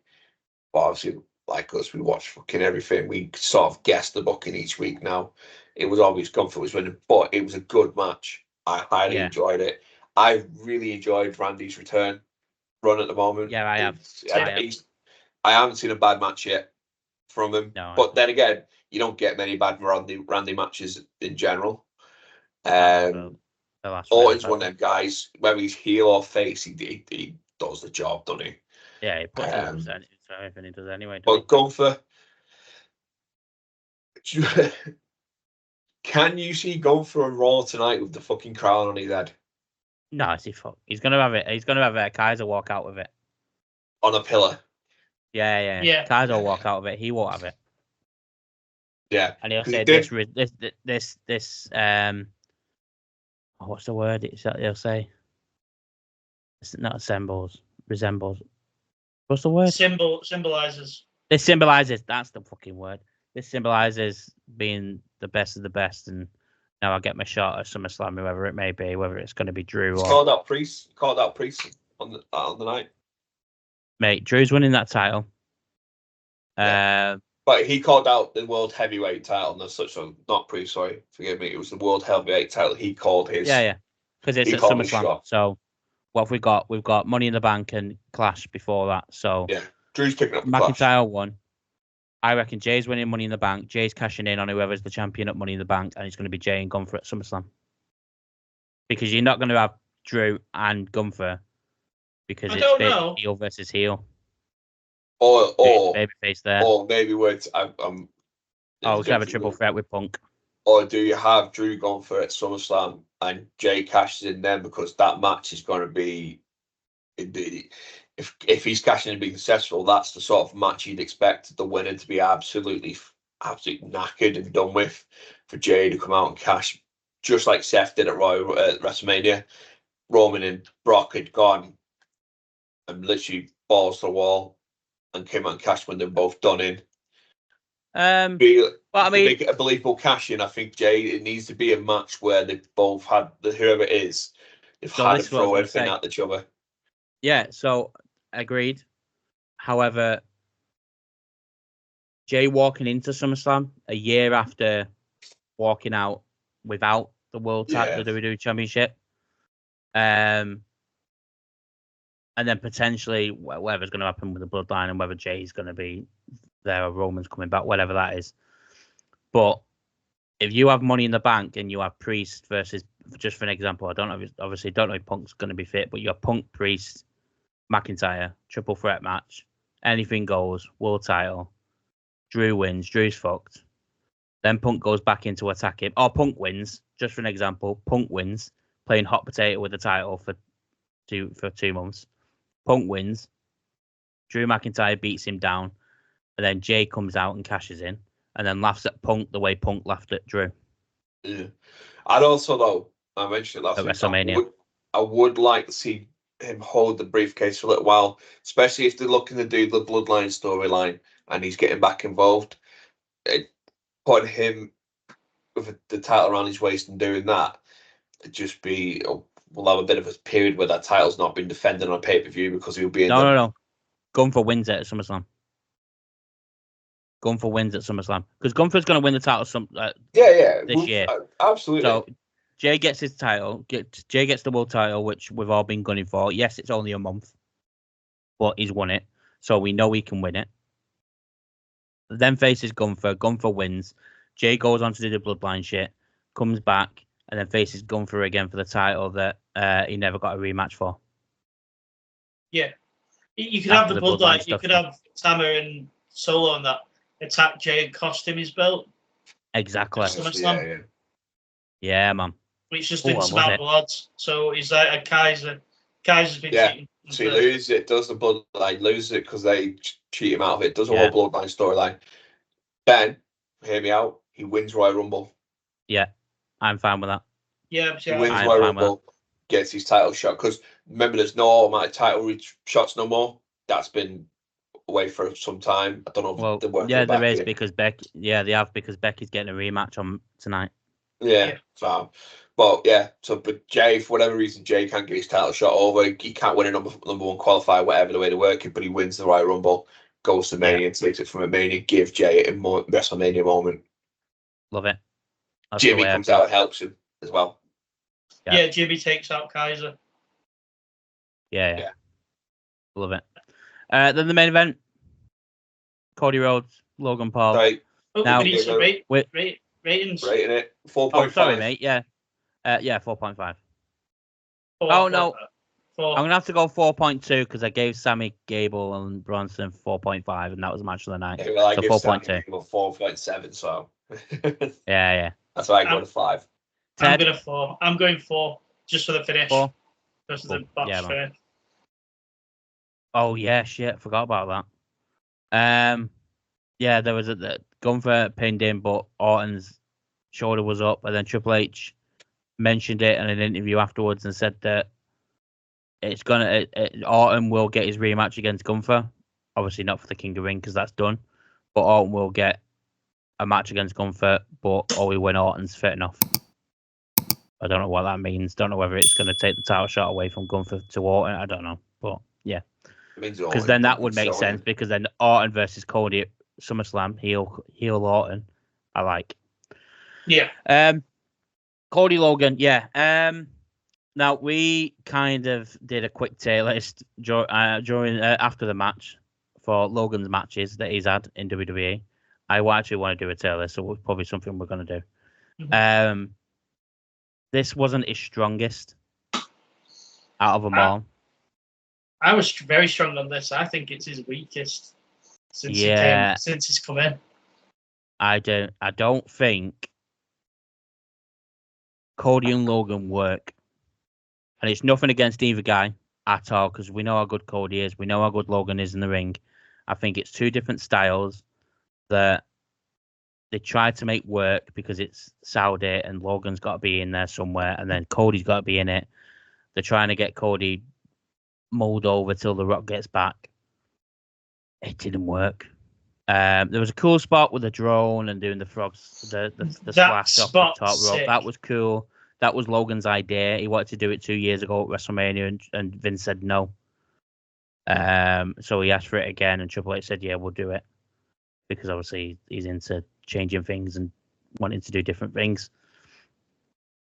[SPEAKER 2] But obviously, like us, we watch fucking everything. We sort of guess the booking each week now. It was obvious Gunther was winning, but it was a good match. I highly enjoyed it. I really enjoyed Randy's return run at the moment.
[SPEAKER 4] Yeah, I have.
[SPEAKER 2] I haven't seen a bad match yet from him. No, but then again, you don't get many bad Randy matches in general. Orton's one of them guys, whether he's heel or face, he does the job, doesn't he?
[SPEAKER 4] Yeah, he puts into everything he does anyway.
[SPEAKER 2] But Gunther, can you see Gunther on Raw tonight with the fucking crown on his head?
[SPEAKER 4] No, he's gonna have it. He's gonna have Kaiser walk out with it
[SPEAKER 2] on a pillar.
[SPEAKER 4] Yeah. Kaiser will walk out of it. He won't have it.
[SPEAKER 2] Yeah,
[SPEAKER 4] and he'll say this. What's the word? He'll say it's not resembles. What's the word?
[SPEAKER 3] Symbolizes.
[SPEAKER 4] This symbolizes. That's the fucking word. This symbolizes being the best of the best, and now I get my shot at SummerSlam, whoever it may be, whether it's going to be Drew or.
[SPEAKER 2] Called out Priest on the night.
[SPEAKER 4] Mate, Drew's winning that title.
[SPEAKER 2] But he called out the World Heavyweight title. No, not Priest. Sorry, forgive me. It was the World Heavyweight title. He called his.
[SPEAKER 4] Yeah, because it's at SummerSlam. So what have we got? We've got Money in the Bank and Clash before that. So
[SPEAKER 2] yeah, Drew's picking up the
[SPEAKER 4] McIntyre won. I reckon Jay's winning Money in the Bank. Jay's cashing in on whoever's the champion at Money in the Bank, and it's going to be Jay and Gunther at SummerSlam. Because you're not going to have Drew and Gunther because it's heel versus heel.
[SPEAKER 2] Or
[SPEAKER 4] babyface there.
[SPEAKER 2] Or maybe we could
[SPEAKER 4] have a triple threat with Punk.
[SPEAKER 2] Or do you have Drew Gunther at SummerSlam and Jay cashes in then, because that match is going to be, if he's cashing in and being successful, that's the sort of match you'd expect the winner to be absolutely knackered and done with, for Jay to come out and cash, just like Seth did at WrestleMania. Roman and Brock had gone and literally balls to the wall and came out and cashed when they're both done in.
[SPEAKER 4] To
[SPEAKER 2] make it a believable cash in, I think, Jay, it needs to be a match where they've both had whoever it is, they've had to throw everything at each other.
[SPEAKER 4] Yeah, so agreed. However, Jay walking into SummerSlam a year after walking out without the World Title, the WWE Championship, and then potentially whatever's going to happen with the Bloodline and whether Jay's going to be there or Roman's coming back, whatever that is. But if you have Money in the Bank and you have Priest versus, just for an example, I don't know if Punk's going to be fit, but you have Punk, Priest, McIntyre, triple threat match, anything goes, world title, Drew wins, Drew's fucked. Then Punk goes back in to attack him. Or Punk wins, just for an example, Punk wins, playing hot potato with the title for 2 months. Punk wins, Drew McIntyre beats him down, and then Jay comes out and cashes in, and then laughs at Punk the way Punk laughed at Drew.
[SPEAKER 2] Yeah. I'd also, though, I mentioned it last week,
[SPEAKER 4] WrestleMania.
[SPEAKER 2] I would like to see him hold the briefcase for a little while, especially if they're looking to do the Bloodline storyline and he's getting back involved. Putting him with the title around his waist and doing that, it'd just be, we'll have a bit of a period where that title's not been defended on pay-per-view because he'll be in
[SPEAKER 4] No. Gunther wins it at SummerSlam. Gunther wins at SummerSlam because Gunther's going to win the title this year.
[SPEAKER 2] Absolutely.
[SPEAKER 4] So Jay gets his title. Jay gets the world title, which we've all been gunning for. Yes, it's only a month, but he's won it, so we know he can win it. Then faces Gunther. Gunther wins. Jay goes on to do the Bloodline shit, comes back, and then faces Gunther again for the title that he never got a rematch for.
[SPEAKER 3] Yeah. You could have
[SPEAKER 4] After
[SPEAKER 3] the
[SPEAKER 4] the Bloodline
[SPEAKER 3] Bloodline. You
[SPEAKER 4] stuff.
[SPEAKER 3] could have Tama and Solo on that attack Jay and cost him his belt.
[SPEAKER 4] Exactly.
[SPEAKER 3] SummerSlam.
[SPEAKER 4] Yeah, man.
[SPEAKER 3] Which just
[SPEAKER 4] Oh,
[SPEAKER 3] didn't
[SPEAKER 4] was
[SPEAKER 3] survive
[SPEAKER 4] it?
[SPEAKER 3] the odds. So he's like a Kaiser. Kaiser's been cheating.
[SPEAKER 2] So he loses it, does the Bloodline, loses it because they cheat him out of it, does a
[SPEAKER 4] Yeah.
[SPEAKER 2] whole Bloodline storyline. Then, hear me out, he wins Royal Rumble.
[SPEAKER 4] Yeah, I'm fine with that.
[SPEAKER 3] Yeah,
[SPEAKER 2] He wins
[SPEAKER 4] I'm
[SPEAKER 2] Royal
[SPEAKER 4] fine with
[SPEAKER 2] Rumble, gets his title shot. Because remember, there's no automatic title shots no more. That's been away for some time. I don't know if
[SPEAKER 4] Well,
[SPEAKER 2] they're working
[SPEAKER 4] yeah,
[SPEAKER 2] it back
[SPEAKER 4] there is
[SPEAKER 2] in.
[SPEAKER 4] because Becky. Yeah, they have because Becky's getting a rematch on tonight.
[SPEAKER 2] Yeah. So, but yeah, but Jay, for whatever reason, Jay can't get his title shot over. He can't win a number one qualifier, whatever the way to work it, but he wins the Royal Rumble, goes to Mania, takes it from a Mania, give Jay a WrestleMania moment.
[SPEAKER 4] Love it. That's the
[SPEAKER 2] Jimmy
[SPEAKER 4] way I
[SPEAKER 2] comes
[SPEAKER 4] feel.
[SPEAKER 2] out and helps him as well.
[SPEAKER 3] Yeah, Jimmy takes out Kaiser.
[SPEAKER 4] Yeah. Love it. Then the main event: Cody Rhodes, Logan Paul.
[SPEAKER 2] Sorry,
[SPEAKER 3] Oh,
[SPEAKER 4] Now-
[SPEAKER 3] we need some ratings.
[SPEAKER 2] rating it 4.5.
[SPEAKER 4] Oh, sorry, mate. Yeah, 4.5. Oh, no.
[SPEAKER 3] 4.
[SPEAKER 4] I'm gonna have to go 4.2 because I gave Sammy Gable and Bronson 4.5, and that was the match of the night.
[SPEAKER 2] Yeah, well, I
[SPEAKER 4] So
[SPEAKER 2] give
[SPEAKER 4] 4.2.
[SPEAKER 2] Sammy 4.7, so
[SPEAKER 4] Yeah.
[SPEAKER 2] that's why I go to 5.
[SPEAKER 3] I'm
[SPEAKER 4] Ted?
[SPEAKER 3] going 4. I'm going 4 just for the finish.
[SPEAKER 4] 4.
[SPEAKER 3] Just for
[SPEAKER 4] Cool.
[SPEAKER 3] the botch
[SPEAKER 4] Yeah, man.
[SPEAKER 3] finish.
[SPEAKER 4] Oh yeah, shit, forgot about that. Yeah, there was the Gunther pinned him, but Orton's shoulder was up, and then Triple H mentioned it in an interview afterwards and said that it's gonna Orton will get his rematch against Gunther. Obviously not for the King of Ring because that's done, but Orton will get a match against Gunther, but only when Orton's fit enough. I don't know what that means. Don't know whether it's going to take the title shot away from Gunther to Orton. I don't know, but yeah. Because then that would make sense. Because then Orton versus Cody at SummerSlam, heel Orton. I like.
[SPEAKER 3] Yeah.
[SPEAKER 4] Cody Logan, yeah. Now we kind of did a quick tier list during after the match for Logan's matches that he's had in WWE. I actually want to do a tier list, so it's probably something we're going to do. This wasn't his strongest out of them all.
[SPEAKER 3] I was very strong on this. I think it's his weakest since he's come in.
[SPEAKER 4] I don't think Cody and Logan work. And it's nothing against either guy at all, because we know how good Cody is. We know how good Logan is in the ring. I think it's two different styles that they try to make work because it's Saudi and Logan's got to be in there somewhere, and then Cody's got to be in it. They're trying to get Cody mulled over till The Rock gets back. It didn't work. There was a cool spot with the drone and doing the frogs, the splash off the top rope. That was cool. That was Logan's idea. He wanted to do it 2 years ago at WrestleMania, and Vince said no. So he asked for it again, and Triple H said, "Yeah, we'll do it," because obviously he's into changing things and wanting to do different things.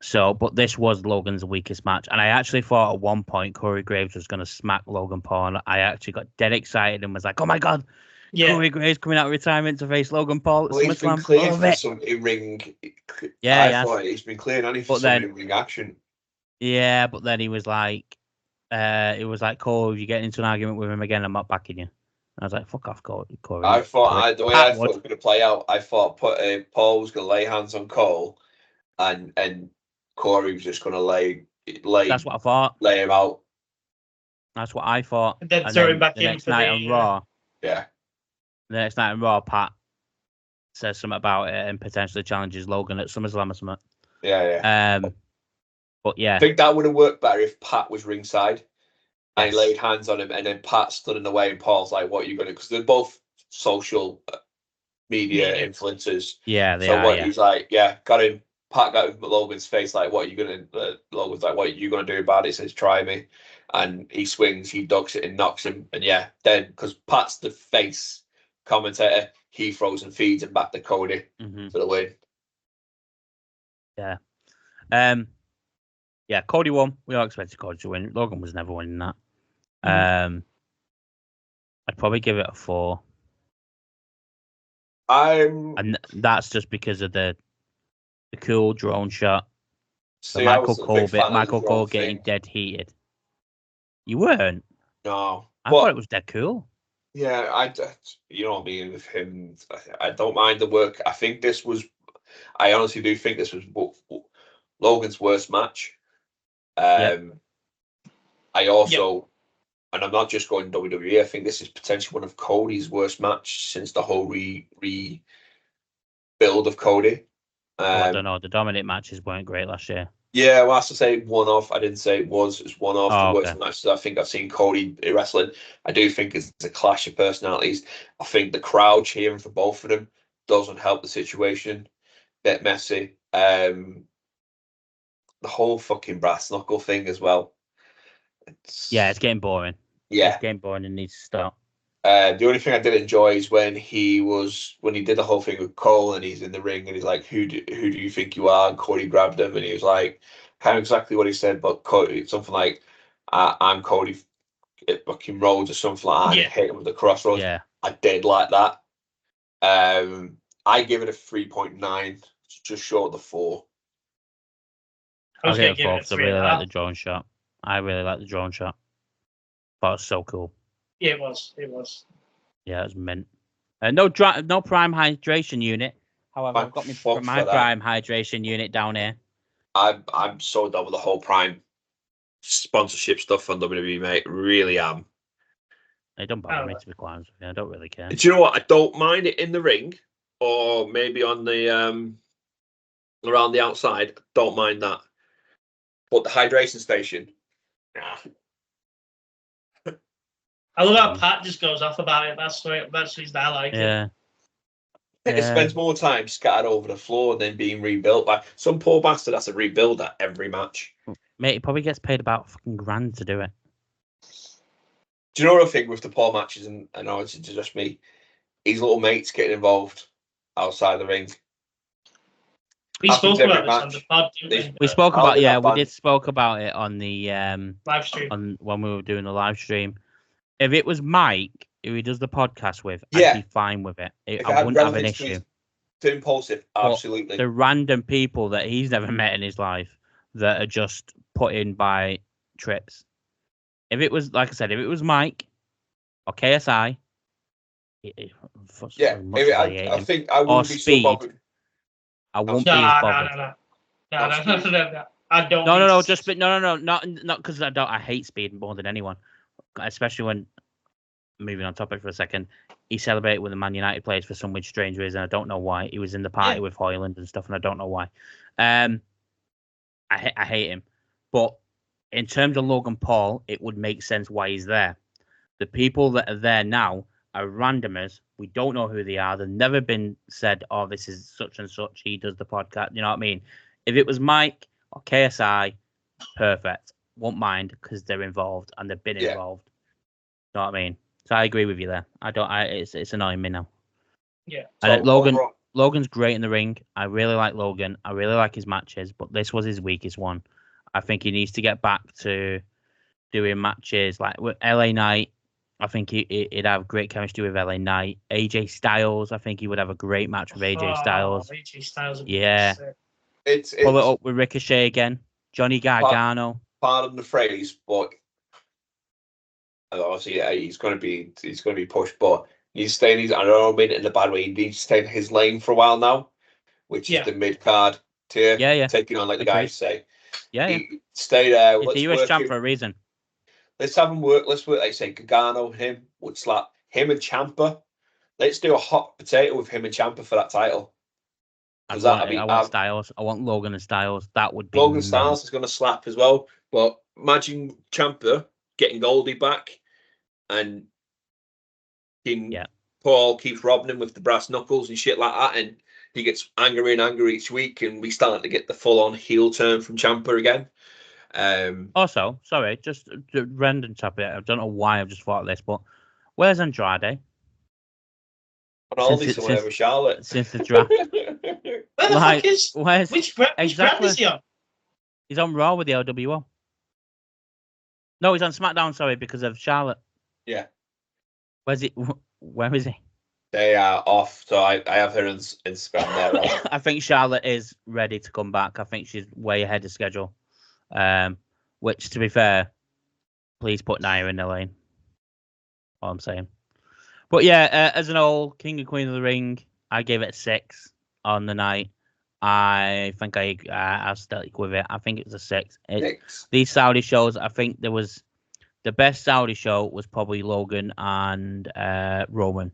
[SPEAKER 4] So, but this was Logan's weakest match, and I actually thought at one point Corey Graves was going to smack Logan Paul, and I actually got dead excited and was like, "Oh my god!" Yeah. Corey Graves coming out of retirement to face Logan Paul at SummerSlam.
[SPEAKER 2] He's been cleared for some in-ring. I thought he's been cleared on for some in-ring action.
[SPEAKER 4] Yeah, but then he was like, it was like, Cole, if you get into an argument with him again, I'm not backing you. And I was like, fuck off, Corey.
[SPEAKER 2] I thought the way I thought it was going to play out, I thought Paul was going to lay hands on Cole, and Corey was just going to lay.
[SPEAKER 4] That's what I thought.
[SPEAKER 2] Lay him out.
[SPEAKER 4] That's what I thought.
[SPEAKER 3] And then throw him back
[SPEAKER 4] the
[SPEAKER 3] in
[SPEAKER 4] next
[SPEAKER 3] for
[SPEAKER 4] night on Raw.
[SPEAKER 2] Yeah.
[SPEAKER 4] The next night on Raw, Pat says something about it and potentially challenges Logan at SummerSlam or something.
[SPEAKER 2] Yeah.
[SPEAKER 4] But yeah,
[SPEAKER 2] I think that would have worked better if Pat was ringside and he laid hands on him, and then Pat stood in the way, and Paul's like, "What are you going to?" Because they're both social media influencers.
[SPEAKER 4] Yeah, they
[SPEAKER 2] so
[SPEAKER 4] are.
[SPEAKER 2] What he's like, got him. Pat got Logan's face like, "What are you going to?" Logan's like, "What are you going to do about it?" He says, "Try me," and he swings, he ducks it, and knocks him. And then because Pat's the face commentator, he throws and feeds him back to Cody for the win.
[SPEAKER 4] Yeah. Yeah, Cody won. We all expected Cody to win. Logan was never winning that. I'd probably give it a 4. And that's just because of the cool drone shot. The Michael Cole bit. Michael Cole getting dead heated. You weren't?
[SPEAKER 2] No.
[SPEAKER 4] I thought it was dead cool.
[SPEAKER 2] Yeah, you know what I mean with him. I don't mind the work. I honestly do think this was Logan's worst match. I also, and I'm not just going WWE, I think this is potentially one of Cody's worst match since the whole rebuild of Cody.
[SPEAKER 4] I don't know. The Dominic matches weren't great last year.
[SPEAKER 2] Yeah, well, I have to say one off. I didn't say it was. It's one off the worst
[SPEAKER 4] okay.
[SPEAKER 2] matches I think I've seen Cody wrestling. I do think it's a clash of personalities. I think the crowd cheering for both of them doesn't help the situation. Bit messy. The whole fucking brass knuckle thing as well.
[SPEAKER 4] It's getting boring.
[SPEAKER 2] Yeah,
[SPEAKER 4] it's getting boring and needs to stop.
[SPEAKER 2] The only thing I did enjoy is when he did the whole thing with Cole and he's in the ring and he's like, who do you think you are? And Cody grabbed him and he was like, kind of exactly what he said, but Cody, something like, I'm Cody fucking Rhodes or something like that.
[SPEAKER 3] Yeah.
[SPEAKER 2] And hit him with the crossroads.
[SPEAKER 4] Yeah.
[SPEAKER 2] I did like that. I give it a 3.9, just short of the 4.
[SPEAKER 4] I'll give it a 4 because I really like the drone shot. Thought it was so cool.
[SPEAKER 3] Yeah, it was.
[SPEAKER 4] Yeah, it was mint. No prime hydration unit. However, I've got my prime hydration unit down here.
[SPEAKER 2] I'm so done with the whole prime sponsorship stuff on WWE, mate. Really am.
[SPEAKER 4] It don't bother me, to be quite honest with you. I don't really care.
[SPEAKER 2] Do you know what? I don't mind it in the ring or maybe on the around the outside. Don't mind that. But the hydration station, nah.
[SPEAKER 3] I love how Pat just goes off about it. That's the reason I like it.
[SPEAKER 2] It spends more time scattered over the floor than being rebuilt. Like some poor bastard has to rebuild that every match.
[SPEAKER 4] Mate, he probably gets paid about fucking $1,000 to do it.
[SPEAKER 2] Do you know what I think with the poor matches, and I know it's just me, his little mates getting involved outside the ring.
[SPEAKER 3] We spoke about this on the pod, didn't we?
[SPEAKER 4] We spoke about we did spoke about it on the
[SPEAKER 3] live stream
[SPEAKER 4] when we were doing the live stream. If it was Mike who he does the podcast with, I'd be fine with it. I wouldn't have an issue.
[SPEAKER 2] Too impulsive, absolutely.
[SPEAKER 4] But the random people that he's never met in his life that are just put in by trips. If it was, like I said, if it was Mike or KSI,
[SPEAKER 2] I think I wouldn't be so bothered.
[SPEAKER 4] I won't be as bothered.
[SPEAKER 3] No. I don't.
[SPEAKER 4] No. Not because I hate Speed more than anyone, especially when. Moving on topic for a second, he celebrated with the Man United players for some weird strange reason. I don't know why. He was in the party with Hoyland and stuff, and I don't know why. I hate him, but in terms of Logan Paul, it would make sense why he's there. The people that are there now are randomers. We don't know who they are. They've never been said, "Oh, this is such and such. He does the podcast." You know what I mean? If it was Mike or KSI, perfect. Won't mind because they're involved and they've been involved. You know what I mean? So I agree with you there. It's annoying me now.
[SPEAKER 3] Yeah.
[SPEAKER 4] And Logan's great in the ring. I really like Logan. I really like his matches, but this was his weakest one. I think he needs to get back to doing matches like with LA Knight. I think he'd have great chemistry with LA Knight. AJ Styles, I think he would have a great match with AJ Styles.
[SPEAKER 3] AJ Styles.
[SPEAKER 4] Yeah.
[SPEAKER 2] It's
[SPEAKER 4] pull it up with Ricochet again. Johnny Gargano.
[SPEAKER 2] Pardon the phrase, but obviously, he's going to be pushed, but he's staying. I don't mean it in a bad way. He needs to stay in his lane for a while now, which is the mid card tier.
[SPEAKER 4] Yeah.
[SPEAKER 2] Taking on like the guys say.
[SPEAKER 4] Yeah.
[SPEAKER 2] Stay there.
[SPEAKER 4] He's the US champ for a reason.
[SPEAKER 2] Let's have him work. Let's work. Like say Gargano, him would slap him and Ciampa. Let's do a hot potato with him and Ciampa for that title.
[SPEAKER 4] I want Styles. I want Logan and Styles. That would be
[SPEAKER 2] Logan Styles is going to slap as well. But imagine Ciampa getting Goldie back. And Paul keeps robbing him with the brass knuckles and shit like that, and he gets angrier and angrier each week, and we start to get the full-on heel turn from Ciampa again.
[SPEAKER 4] Also, sorry, just a random topic. I don't know why I've just thought of this, but where's Andrade?
[SPEAKER 2] And all this or whatever, Charlotte.
[SPEAKER 4] Since the draft.
[SPEAKER 3] Where the fuck is? Which brand is he on?
[SPEAKER 4] He's on Raw with the LWO. No, he's on SmackDown. Sorry, because of Charlotte.
[SPEAKER 2] Yeah.
[SPEAKER 4] Where is he?
[SPEAKER 2] They are off, so I have her Instagram there. Right?
[SPEAKER 4] I think Charlotte is ready to come back. I think she's way ahead of schedule. Which, to be fair, please put Nia in the lane. All I'm saying. But yeah, as an old King and Queen of the Ring, I gave it a 6 on the night. I think I'll stick with it. I think it's a 6. These Saudi shows, I think there was the best Saudi show was probably Logan and Roman.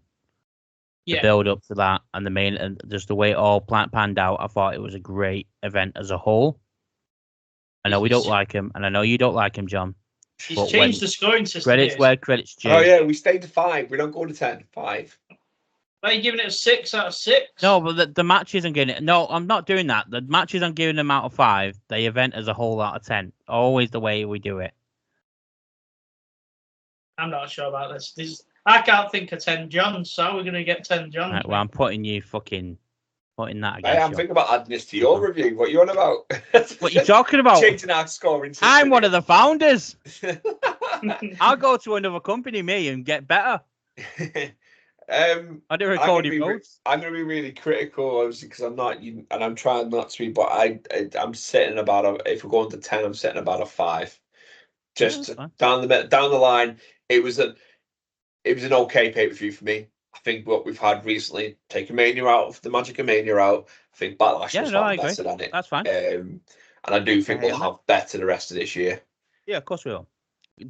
[SPEAKER 4] The build up to that and the main and just the way it all panned out, I thought it was a great event as a whole. I know we don't like him, and I know you don't like him, John.
[SPEAKER 3] He's changed the scoring system.
[SPEAKER 4] Credits where credits due.
[SPEAKER 2] Oh yeah, we stayed to 5. We don't go to 10. 5.
[SPEAKER 3] Are you giving it a 6 out of 6?
[SPEAKER 4] No, but the matches I'm giving it. No, I'm not doing that. The matches I'm giving them out of 5. The event as a whole out of 10. Always the way we do it.
[SPEAKER 3] I'm not sure about this. I can't think of 10 Johns, so we're going to get 10 Johns.
[SPEAKER 4] Right, well, I'm putting that against
[SPEAKER 2] Hey, I'm thinking about adding this to your review. What are you on about?
[SPEAKER 4] What are you talking about?
[SPEAKER 2] Changing our scoring system.
[SPEAKER 4] I'm one of the founders. I'll go to another company, me, and get better. I do recording notes.
[SPEAKER 2] I'm going to be really critical, obviously, because I'm not, and I'm trying not to be, but I'm sitting about if we're going to 10, I'm sitting about a 5. Just down the line, it was an okay pay-per-view for me. I think what we've had recently, taking Mania out of the Magic of Mania out, I think Backlash was better than it.
[SPEAKER 4] That's fine.
[SPEAKER 2] And I do think we'll have better the rest of this year.
[SPEAKER 4] Yeah, of course we will.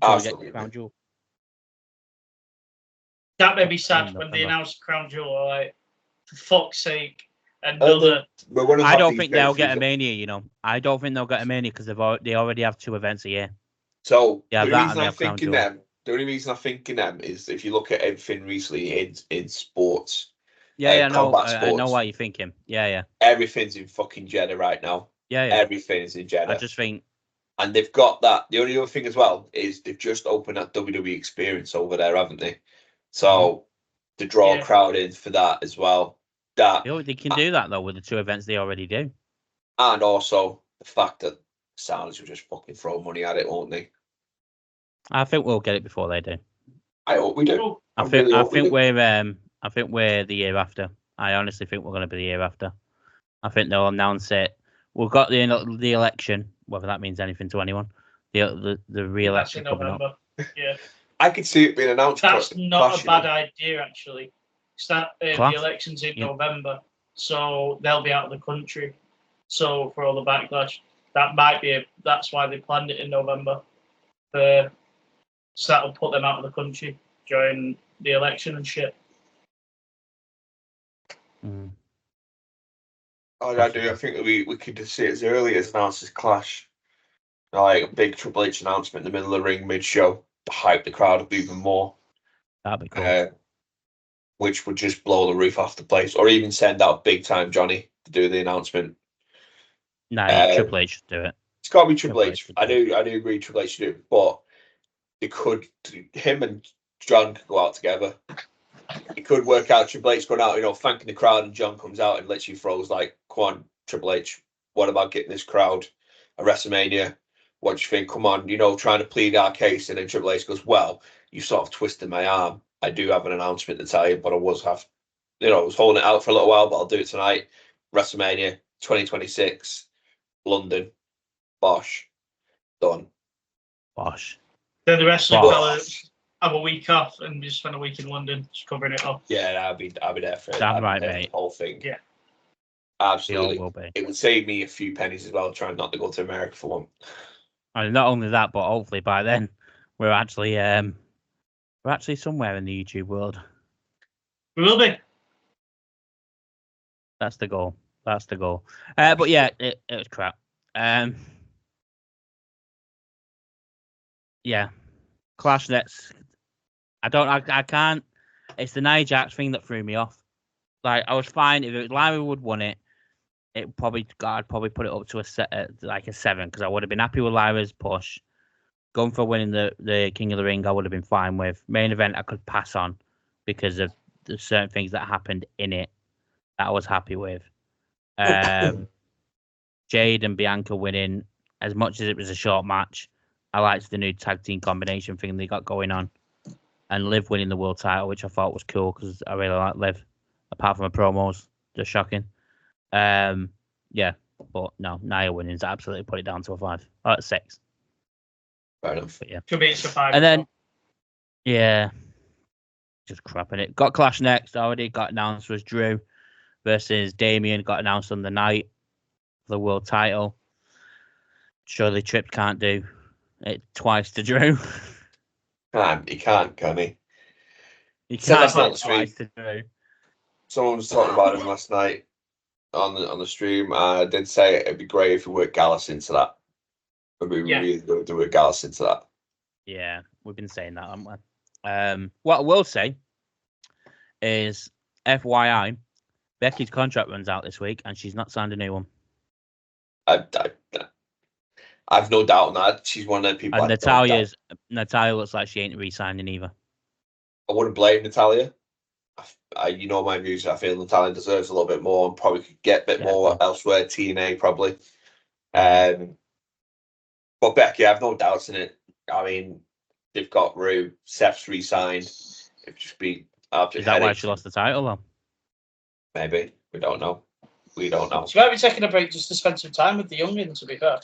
[SPEAKER 2] Absolutely.
[SPEAKER 4] Crown Jewel.
[SPEAKER 3] That made me sad when they announced Crown Jewel. Like, for fuck's sake, another.
[SPEAKER 4] I don't think they'll get a Mania. You know, I don't think they'll get a Mania because they already have 2 events a year.
[SPEAKER 2] So the only reason I'm thinking them is if you look at everything recently in sports.
[SPEAKER 4] Yeah, I know why you're thinking. Yeah.
[SPEAKER 2] Everything's in fucking Jeddah right now.
[SPEAKER 4] Yeah.
[SPEAKER 2] Everything's in Jeddah.
[SPEAKER 4] I just think.
[SPEAKER 2] And they've got that. The only other thing as well is they've just opened that WWE experience over there, haven't they? So to draw a crowd in for that as well.
[SPEAKER 4] They can do that though with the 2 events they already do.
[SPEAKER 2] And also the fact that Saudis will just fucking throw money at it, won't they?
[SPEAKER 4] I think we'll get it before they do.
[SPEAKER 2] I hope we do.
[SPEAKER 4] I think we're the year after. I honestly think we're going to be the year after. I think they'll announce it. We've got the election, whether that means anything to anyone. The re-election coming up.
[SPEAKER 3] Yeah.
[SPEAKER 2] I could see it being announced.
[SPEAKER 3] That's not a bad idea, actually. The election's in November, so they'll be out of the country. So for all the backlash, that's why they planned it in November. So that'll put them out of the country during the election and shit.
[SPEAKER 2] I do. I think we could just see it as early as announced as Clash. Like a big Triple H announcement in the middle of the ring mid-show to hype the crowd up even more.
[SPEAKER 4] That'd be cool.
[SPEAKER 2] Which would just blow the roof off the place. Or even send out Big Time Johnny to do the announcement.
[SPEAKER 4] No, Triple H should do it.
[SPEAKER 2] It's got to be Triple H. I do agree Triple H should do it. But him and John could go out together. It could work out. Triple H going out, thanking the crowd, and John comes out and literally throws like, "Come on, Triple H, what about getting this crowd a WrestleMania? What do you think? Come on, trying to plead our case." And then Triple H goes, "Well, you sort of twisted my arm. I do have an announcement to tell you, but I was holding it out for a little while, but I'll do it tonight. WrestleMania 2026, London, Bosh, done."
[SPEAKER 3] Bosh. Then the rest of the fellas have a week off and just spend a week in London just covering it up.
[SPEAKER 2] Yeah, I'll be there for it.
[SPEAKER 4] Damn right, mate.
[SPEAKER 2] The whole thing.
[SPEAKER 3] Yeah.
[SPEAKER 2] Absolutely.
[SPEAKER 4] Will be.
[SPEAKER 2] It would save me a few pennies as well, trying not to go to America for one.
[SPEAKER 4] And not only that, but hopefully by then we're actually somewhere in the YouTube world.
[SPEAKER 3] We will be.
[SPEAKER 4] That's the goal. But yeah, it was crap. Yeah. Clash nets. I can't. It's the Nia Jax thing that threw me off. Like, I was fine if it was Lyra would won it. I'd probably put it up to a 7 because I would have been happy with Lyra's push. Going for winning the King of the Ring, I would have been fine with. Main event, I could pass on because of the certain things that happened in it that I was happy with. Jade and Bianca winning, as much as it was a short match, I liked the new tag team combination thing they got going on, and Liv winning the world title, which I thought was cool because I really like Liv. Apart from her promos, just shocking. Yeah, but no, Nia winning's absolutely put it down to a 5. Oh, it's 6.
[SPEAKER 2] Fair enough.
[SPEAKER 4] But yeah,
[SPEAKER 3] Could be it's a 5.
[SPEAKER 4] and then yeah, just crapping it. Got Clash next already. Got announced was Drew versus Damien. Got announced on the night for the world title. Surely Trips can't do it twice to Drew.
[SPEAKER 2] He can't, can he?
[SPEAKER 4] He
[SPEAKER 2] Said
[SPEAKER 4] can't
[SPEAKER 2] last
[SPEAKER 4] do
[SPEAKER 2] night
[SPEAKER 4] it
[SPEAKER 2] on the stream.
[SPEAKER 4] twice to Drew.
[SPEAKER 2] Someone was talking about him last night on the stream. I did say it'd be great if we worked Gallus into that. It'd be really good to work Gallus into that.
[SPEAKER 4] Yeah, we've been saying that, haven't we? What I will say is, FYI, Becky's contract runs out this week, and she's not signed a new one.
[SPEAKER 2] I've no doubt on that. She's one of them people.
[SPEAKER 4] And Natalia looks like she ain't re-signing either.
[SPEAKER 2] I wouldn't blame Natalia. You know my views. I feel Natalia deserves a little bit more and probably could get a bit more elsewhere. TNA probably. But Becky, I have no doubts in it. I mean, they've got Rue. Seth's re-signed. It'd just be
[SPEAKER 4] Is that why she lost the title, though?
[SPEAKER 2] Maybe. We don't know.
[SPEAKER 3] She might be taking a break just to spend some time with the youngins, to be fair.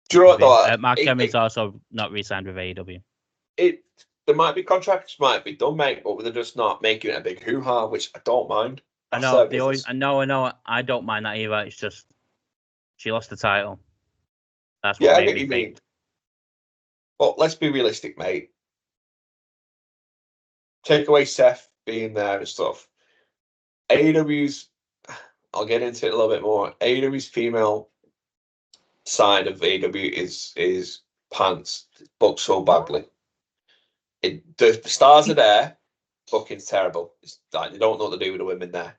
[SPEAKER 2] Do you know what, though?
[SPEAKER 4] Mark Emmy's also not re-signed with AEW.
[SPEAKER 2] There might be contracts might be done, mate, but they're just not making it a big hoo-ha, which I don't mind.
[SPEAKER 4] I know. I know. I don't mind that either. It's just she lost the title. That's what made me think.
[SPEAKER 2] But let's be realistic, mate. Take away Seth being there and stuff. AEW's, I'll get into it a little bit more. AEW's female side of AEW is pants. It's booked so badly. The stars are there. Booking's terrible. It's like they don't know what to do with the women there.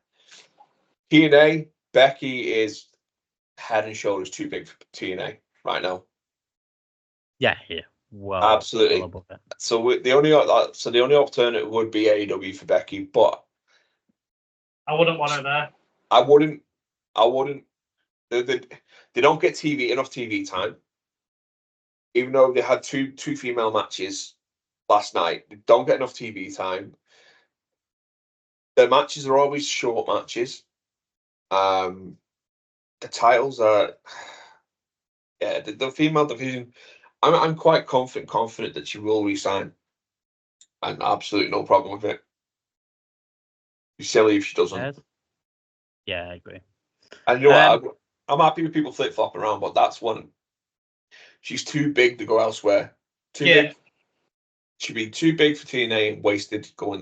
[SPEAKER 2] TNA, Becky is head and shoulders too big for TNA right now.
[SPEAKER 4] Yeah. Well,
[SPEAKER 2] absolutely.
[SPEAKER 4] Well,
[SPEAKER 2] so the only alternative would be AEW for Becky, but
[SPEAKER 3] I wouldn't want her there.
[SPEAKER 2] I wouldn't. They don't get enough TV time. Even though they had two female matches last night, they don't get enough TV time. Their matches are always short matches. The titles are, the female division. I'm quite confident that she will resign, and absolutely no problem with it. Be silly if she doesn't.
[SPEAKER 4] Yeah, I agree.
[SPEAKER 2] And you know what? I'm happy with people flip flop around, but that's one. She's too big to go elsewhere. Big. She'd be too big for TNA and wasted going.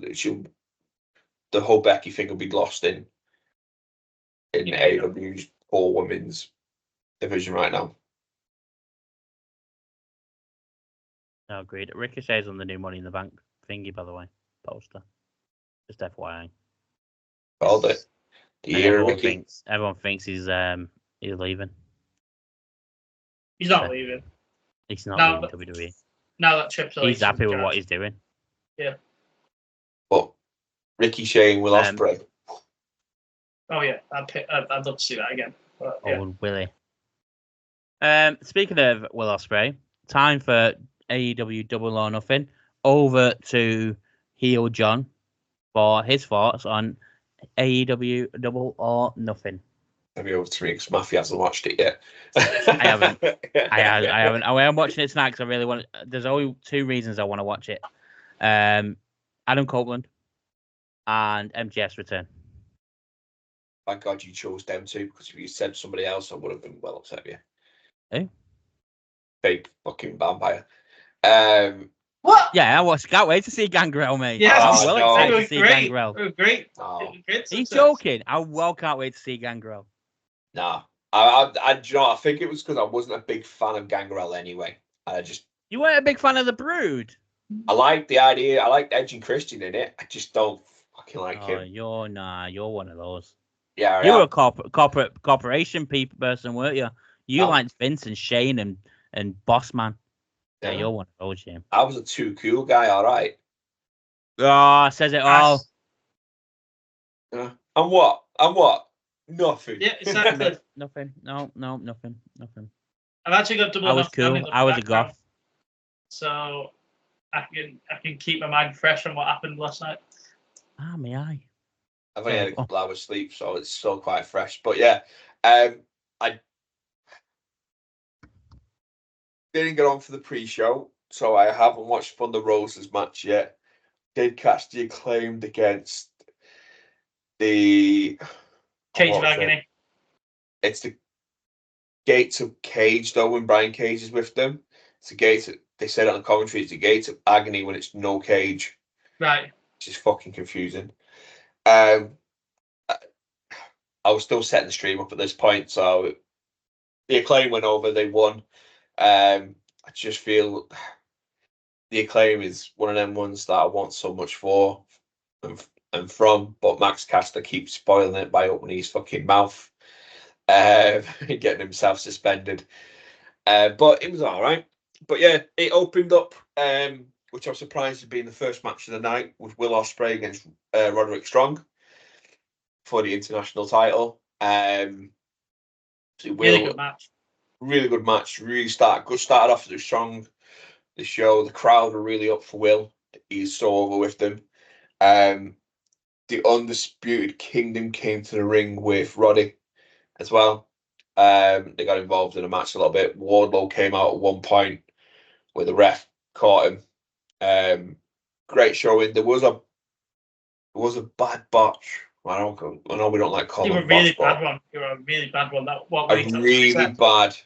[SPEAKER 2] The whole Becky thing will be lost in AEW's poor women's division right now.
[SPEAKER 4] No, agreed. Ricochet's on the new Money in the Bank thingy, by the way, poster. Just FYI.
[SPEAKER 2] Called it.
[SPEAKER 4] Everyone thinks he's leaving.
[SPEAKER 3] He's not leaving.
[SPEAKER 4] He's not leaving WWE.
[SPEAKER 3] Now that Trips
[SPEAKER 4] he's happy with what he's doing.
[SPEAKER 3] Yeah.
[SPEAKER 2] But Ricochet and Will Ospreay.
[SPEAKER 3] Oh yeah, I'd love to see that again. But,
[SPEAKER 4] Willie. Speaking of Will Ospreay, time for AEW Double or Nothing. Over to Heel John for his thoughts on AEW Double or Nothing.
[SPEAKER 2] Maybe over to me because Matthew hasn't watched it yet.
[SPEAKER 4] I haven't. I haven't. I'm watching it tonight because I really want. There's only 2 reasons I want to watch it. Adam Copeland and MJF's return.
[SPEAKER 2] Thank God you chose them two, because if you said somebody else, I would have been well upset with you.
[SPEAKER 4] Who?
[SPEAKER 2] Big fucking vampire.
[SPEAKER 3] What?
[SPEAKER 4] Yeah, can't wait to see Gangrel, mate.
[SPEAKER 3] Yeah,
[SPEAKER 4] I'm well excited to see Gangrel.
[SPEAKER 3] Great.
[SPEAKER 2] No.
[SPEAKER 4] He's joking. I can't wait to see Gangrel.
[SPEAKER 2] Nah. I think it was because I wasn't a big fan of Gangrel anyway.
[SPEAKER 4] You weren't a big fan of the Brood.
[SPEAKER 2] I like the idea. I like Edge and Christian in it. I just don't fucking like him.
[SPEAKER 4] You're one of those.
[SPEAKER 2] Yeah,
[SPEAKER 4] you were a corporation person, weren't you? You liked Vince and Shane and Bossman. Yeah, you're one of those, Jim.
[SPEAKER 2] I was a too cool guy, all right.
[SPEAKER 4] Oh, says it all.
[SPEAKER 2] Yeah. And what? Nothing.
[SPEAKER 3] Yeah, exactly.
[SPEAKER 4] Nothing. No, nothing.
[SPEAKER 3] I've actually got double.
[SPEAKER 4] I was
[SPEAKER 3] enough down in
[SPEAKER 4] cool.
[SPEAKER 3] the
[SPEAKER 4] I was a
[SPEAKER 3] background,
[SPEAKER 4] goth.
[SPEAKER 3] so I can keep my mind fresh on what happened last night.
[SPEAKER 4] Ah, my eye.
[SPEAKER 2] I've only had a
[SPEAKER 4] Sorry, go on.
[SPEAKER 2] couple hours sleep, so it's still quite fresh. But yeah, I didn't get on for the pre-show, so I haven't watched Thunder Rosa's match yet. Did catch the Acclaimed against the
[SPEAKER 3] Cage
[SPEAKER 2] what
[SPEAKER 3] of
[SPEAKER 2] was it?
[SPEAKER 3] Agony.
[SPEAKER 2] It's the Gates of Cage though. When Brian Cage is with them, it's the Gates. They said it on the commentary. It's the Gates of Agony when it's no Cage,
[SPEAKER 3] Right.
[SPEAKER 2] which is fucking confusing. I was still setting the stream up at this point, so the Acclaim went over. They won. I just feel the Acclaim is one of them ones that I want so much for and from, but Max Caster keeps spoiling it by opening his fucking mouth, getting himself suspended. But it was all right. But yeah, it opened up, which I'm surprised to be in the first match of the night with Will Ospreay against Roderick Strong for the international title. So
[SPEAKER 3] Really good match.
[SPEAKER 2] Really good match. Started off as strong. The show, the crowd were really up for Will. He's so over with them. The Undisputed Kingdom came to the ring with Roddy as well. They got involved in a match a little bit. Wardlow came out at one point where the ref caught him. Great showing. There was a bad botch. I know we don't like calling
[SPEAKER 3] You were
[SPEAKER 2] them
[SPEAKER 3] really
[SPEAKER 2] botch,
[SPEAKER 3] bad one. You were a really bad one. That what
[SPEAKER 2] a
[SPEAKER 3] way to
[SPEAKER 2] really
[SPEAKER 3] accept.
[SPEAKER 2] bad.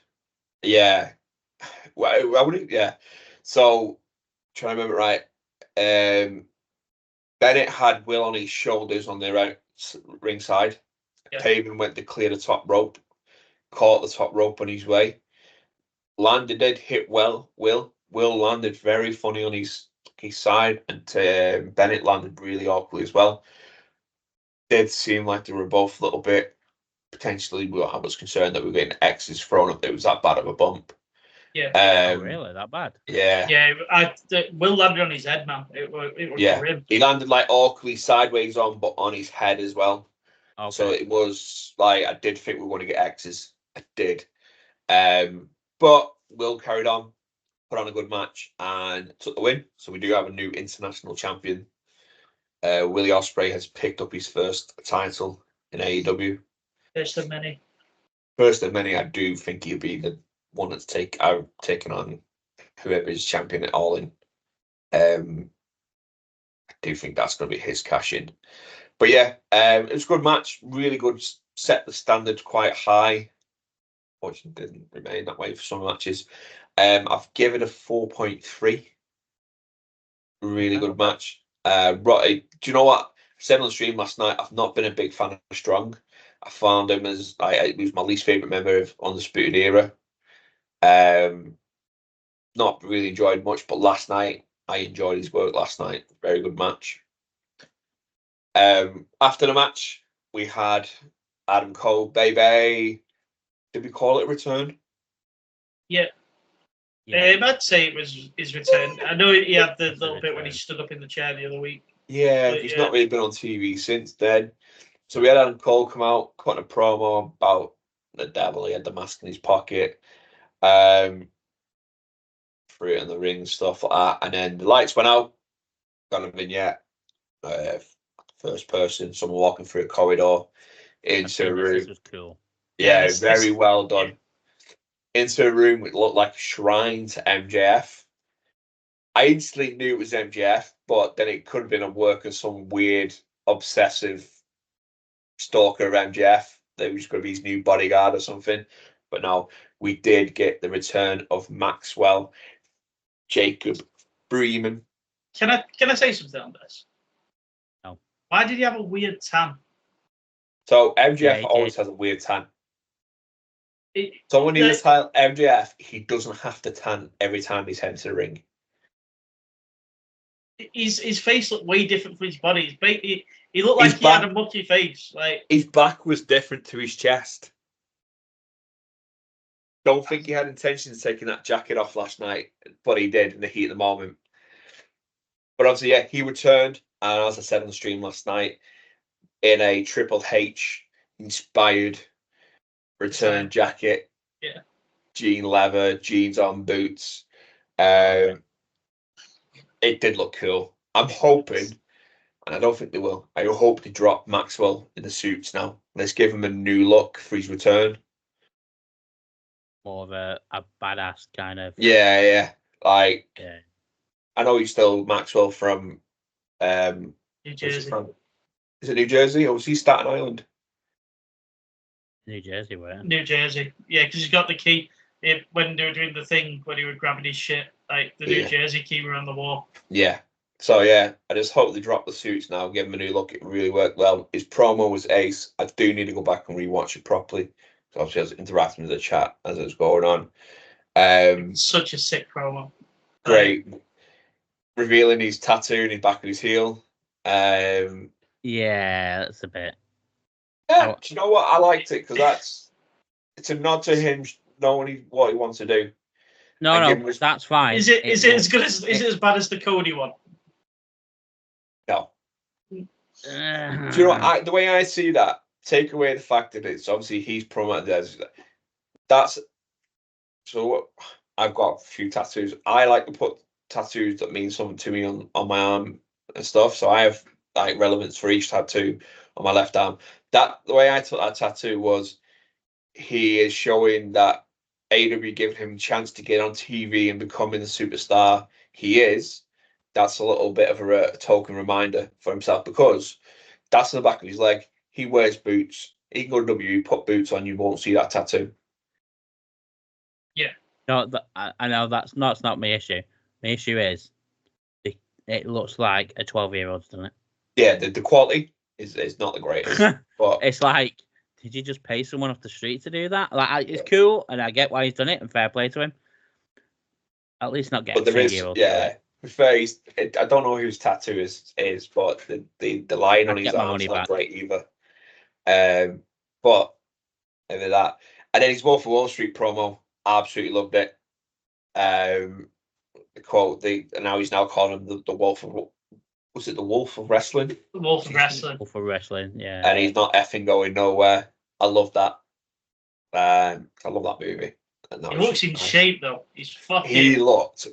[SPEAKER 2] Yeah. Well, I wouldn't. Yeah. So trying to remember right. Bennett had Will on his shoulders on their ringside.
[SPEAKER 3] Yeah.
[SPEAKER 2] Taven went to clear the top rope, caught the top rope on his way. Landed it, hit Will. Will landed very funny on his side, and Bennett landed really awkwardly as well. Did seem like they were both a little bit potentially. I was concerned that we were getting X's thrown up. It was that bad of a bump.
[SPEAKER 3] Yeah.
[SPEAKER 4] Oh, really? That bad?
[SPEAKER 2] Yeah.
[SPEAKER 3] Yeah. Will landed on his head, man. It was grim.
[SPEAKER 2] He landed like awkwardly sideways on, but on his head as well.
[SPEAKER 4] Okay.
[SPEAKER 2] So it was like I did think we were going to get X's. I did. But Will carried on, put on a good match, and took the win. So we do have a new international champion. Willie Ospreay has picked up his first title in AEW.
[SPEAKER 3] First of many.
[SPEAKER 2] First of many, I do think he'll be the one that's taken on whoever is champion at All In. I do think that's going to be his cash in. But yeah, it was a good match. Really good. Set the standard quite high. Fortunately, didn't remain that way for some matches. I've given it a 4.3. Really good match. Right, do you know what? I said on the stream last night, I've not been a big fan of Strong. I found him as he was my least favourite member of Undisputed Era. Not really enjoyed much, but last night I enjoyed his work last night. Very good match. After the match, we had Adam Cole, baby. Did we call it a return?
[SPEAKER 3] Yeah. I'd say it was his return. I know he had the little bit when he stood up in the chair the other week.
[SPEAKER 2] Yeah,
[SPEAKER 3] But
[SPEAKER 2] he's
[SPEAKER 3] yeah.
[SPEAKER 2] not really been on TV since then. So we had Adam Cole come out, cutting a promo about the devil. He had the mask in his pocket. Threw it in the ring, stuff like that. And then the lights went out. Got a vignette. First person, someone walking through a corridor into a room.
[SPEAKER 4] This was cool.
[SPEAKER 2] Yeah, very well done. Into a room which looked like a shrine to MJF. I instantly knew it was MJF, but then it could have been a work of some weird, obsessive stalker of MJF. That was going to be his new bodyguard or something. But no, we did get the return of Maxwell Jacob Bremen.
[SPEAKER 3] Can I say something on this?
[SPEAKER 4] No.
[SPEAKER 3] Why did he have a weird tan?
[SPEAKER 2] So MJF always has a weird tan. So when he was MJF, he doesn't have to tan every time he's heading to the ring.
[SPEAKER 3] His face looked way different from his body. He looked like he had a mucky face. Like
[SPEAKER 2] his back was different to his chest. Don't think he had intentions of taking that jacket off last night, but he did in the heat of the moment. But obviously, yeah, he returned, and as I said on the stream last night, in a Triple H inspired return jacket.
[SPEAKER 3] Yeah.
[SPEAKER 2] Jean leather, jeans on boots. It did look cool. I'm hoping, and I don't think they will, I hope they drop Maxwell in the suits now. Let's give him a new look for his return.
[SPEAKER 4] More of a badass kind of.
[SPEAKER 2] Yeah. Like,
[SPEAKER 4] Yeah.
[SPEAKER 2] I know he's still Maxwell from
[SPEAKER 3] New Jersey.
[SPEAKER 2] Is it New Jersey or was he Staten Island?
[SPEAKER 4] New Jersey, where?
[SPEAKER 3] New Jersey. Yeah, because he's got the key. When they were doing the thing, when he was grabbing his shit, like the New Jersey key were on the wall.
[SPEAKER 2] Yeah. So, yeah, I just hope they drop the suits now, give him a new look. It really worked well. His promo was ace. I do need to go back and rewatch it properly. So, obviously, I was interacting with the chat as it was going on.
[SPEAKER 3] Such a sick promo.
[SPEAKER 2] Great. Revealing his tattoo in his back of his heel.
[SPEAKER 4] Yeah, that's a bit.
[SPEAKER 2] Yeah, do you know what? I liked it because it's a nod to him knowing what he wants to do.
[SPEAKER 4] No, that's fine.
[SPEAKER 3] Is it as good as is it as bad as the Cody one?
[SPEAKER 2] No. Do you know what? The way I see that, take away the fact that it's obviously he's promoted as that's. So I've got a few tattoos. I like to put tattoos that mean something to me on my arm and stuff. So I have like relevance for each tattoo on my left arm. That the way I took that tattoo was he is showing that AEW giving him a chance to get on TV and becoming the superstar he is. That's a little bit of a token reminder for himself because that's in the back of his leg. He wears boots. He can go to W, put boots on, you won't see that tattoo.
[SPEAKER 3] Yeah.
[SPEAKER 4] No, I know that's not my issue. My issue is it looks like a 12-year-old, doesn't it?
[SPEAKER 2] Yeah, the quality is not the greatest. But
[SPEAKER 4] it's like, did you just pay someone off the street to do that? Like, it's cool, and I get why he's done it, and fair play to him. At least not get a 3-year-old.
[SPEAKER 2] Yeah. Fair, I don't know whose tattoo is, but the line on his arm's not great either. But maybe that, and then his Wolf of Wall Street promo, absolutely loved it. The quote, and now he's calling him the Wolf of. Was it the Wolf of Wrestling?
[SPEAKER 3] The Wolf of Wrestling.
[SPEAKER 4] Wolf of Wrestling, yeah.
[SPEAKER 2] And he's not effing going nowhere. I love that. I love that movie.
[SPEAKER 3] He looks in shape though. He's fucking.
[SPEAKER 2] He looked.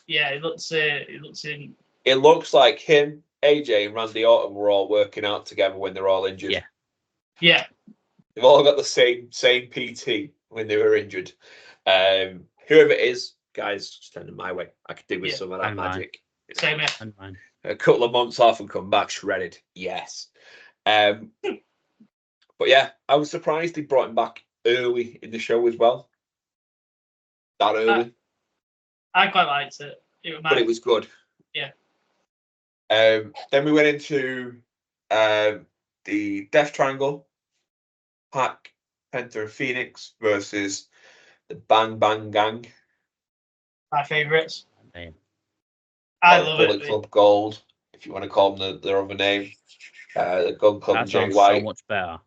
[SPEAKER 3] Yeah, he looks in.
[SPEAKER 2] It looks like him, AJ, and Randy Orton were all working out together when they're all injured.
[SPEAKER 3] Yeah.
[SPEAKER 2] They've all got the same PT when they were injured. Whoever it is, guys, send them my way. I could do with some of that magic.
[SPEAKER 3] Same here.
[SPEAKER 2] A couple of months off and come back shredded. Yes. But yeah, I was surprised they brought him back early in the show as well. That early.
[SPEAKER 3] I quite liked it.
[SPEAKER 2] But it was good.
[SPEAKER 3] Yeah.
[SPEAKER 2] Then we went into the Death Triangle. Pac, Penta, and Phoenix versus the Bang Bang Gang.
[SPEAKER 3] My favourites. I love
[SPEAKER 2] Bullet
[SPEAKER 3] it.
[SPEAKER 2] Club Gold, if you want to call them their other name. The Gun Club and Jay
[SPEAKER 4] White.
[SPEAKER 2] So
[SPEAKER 4] much better.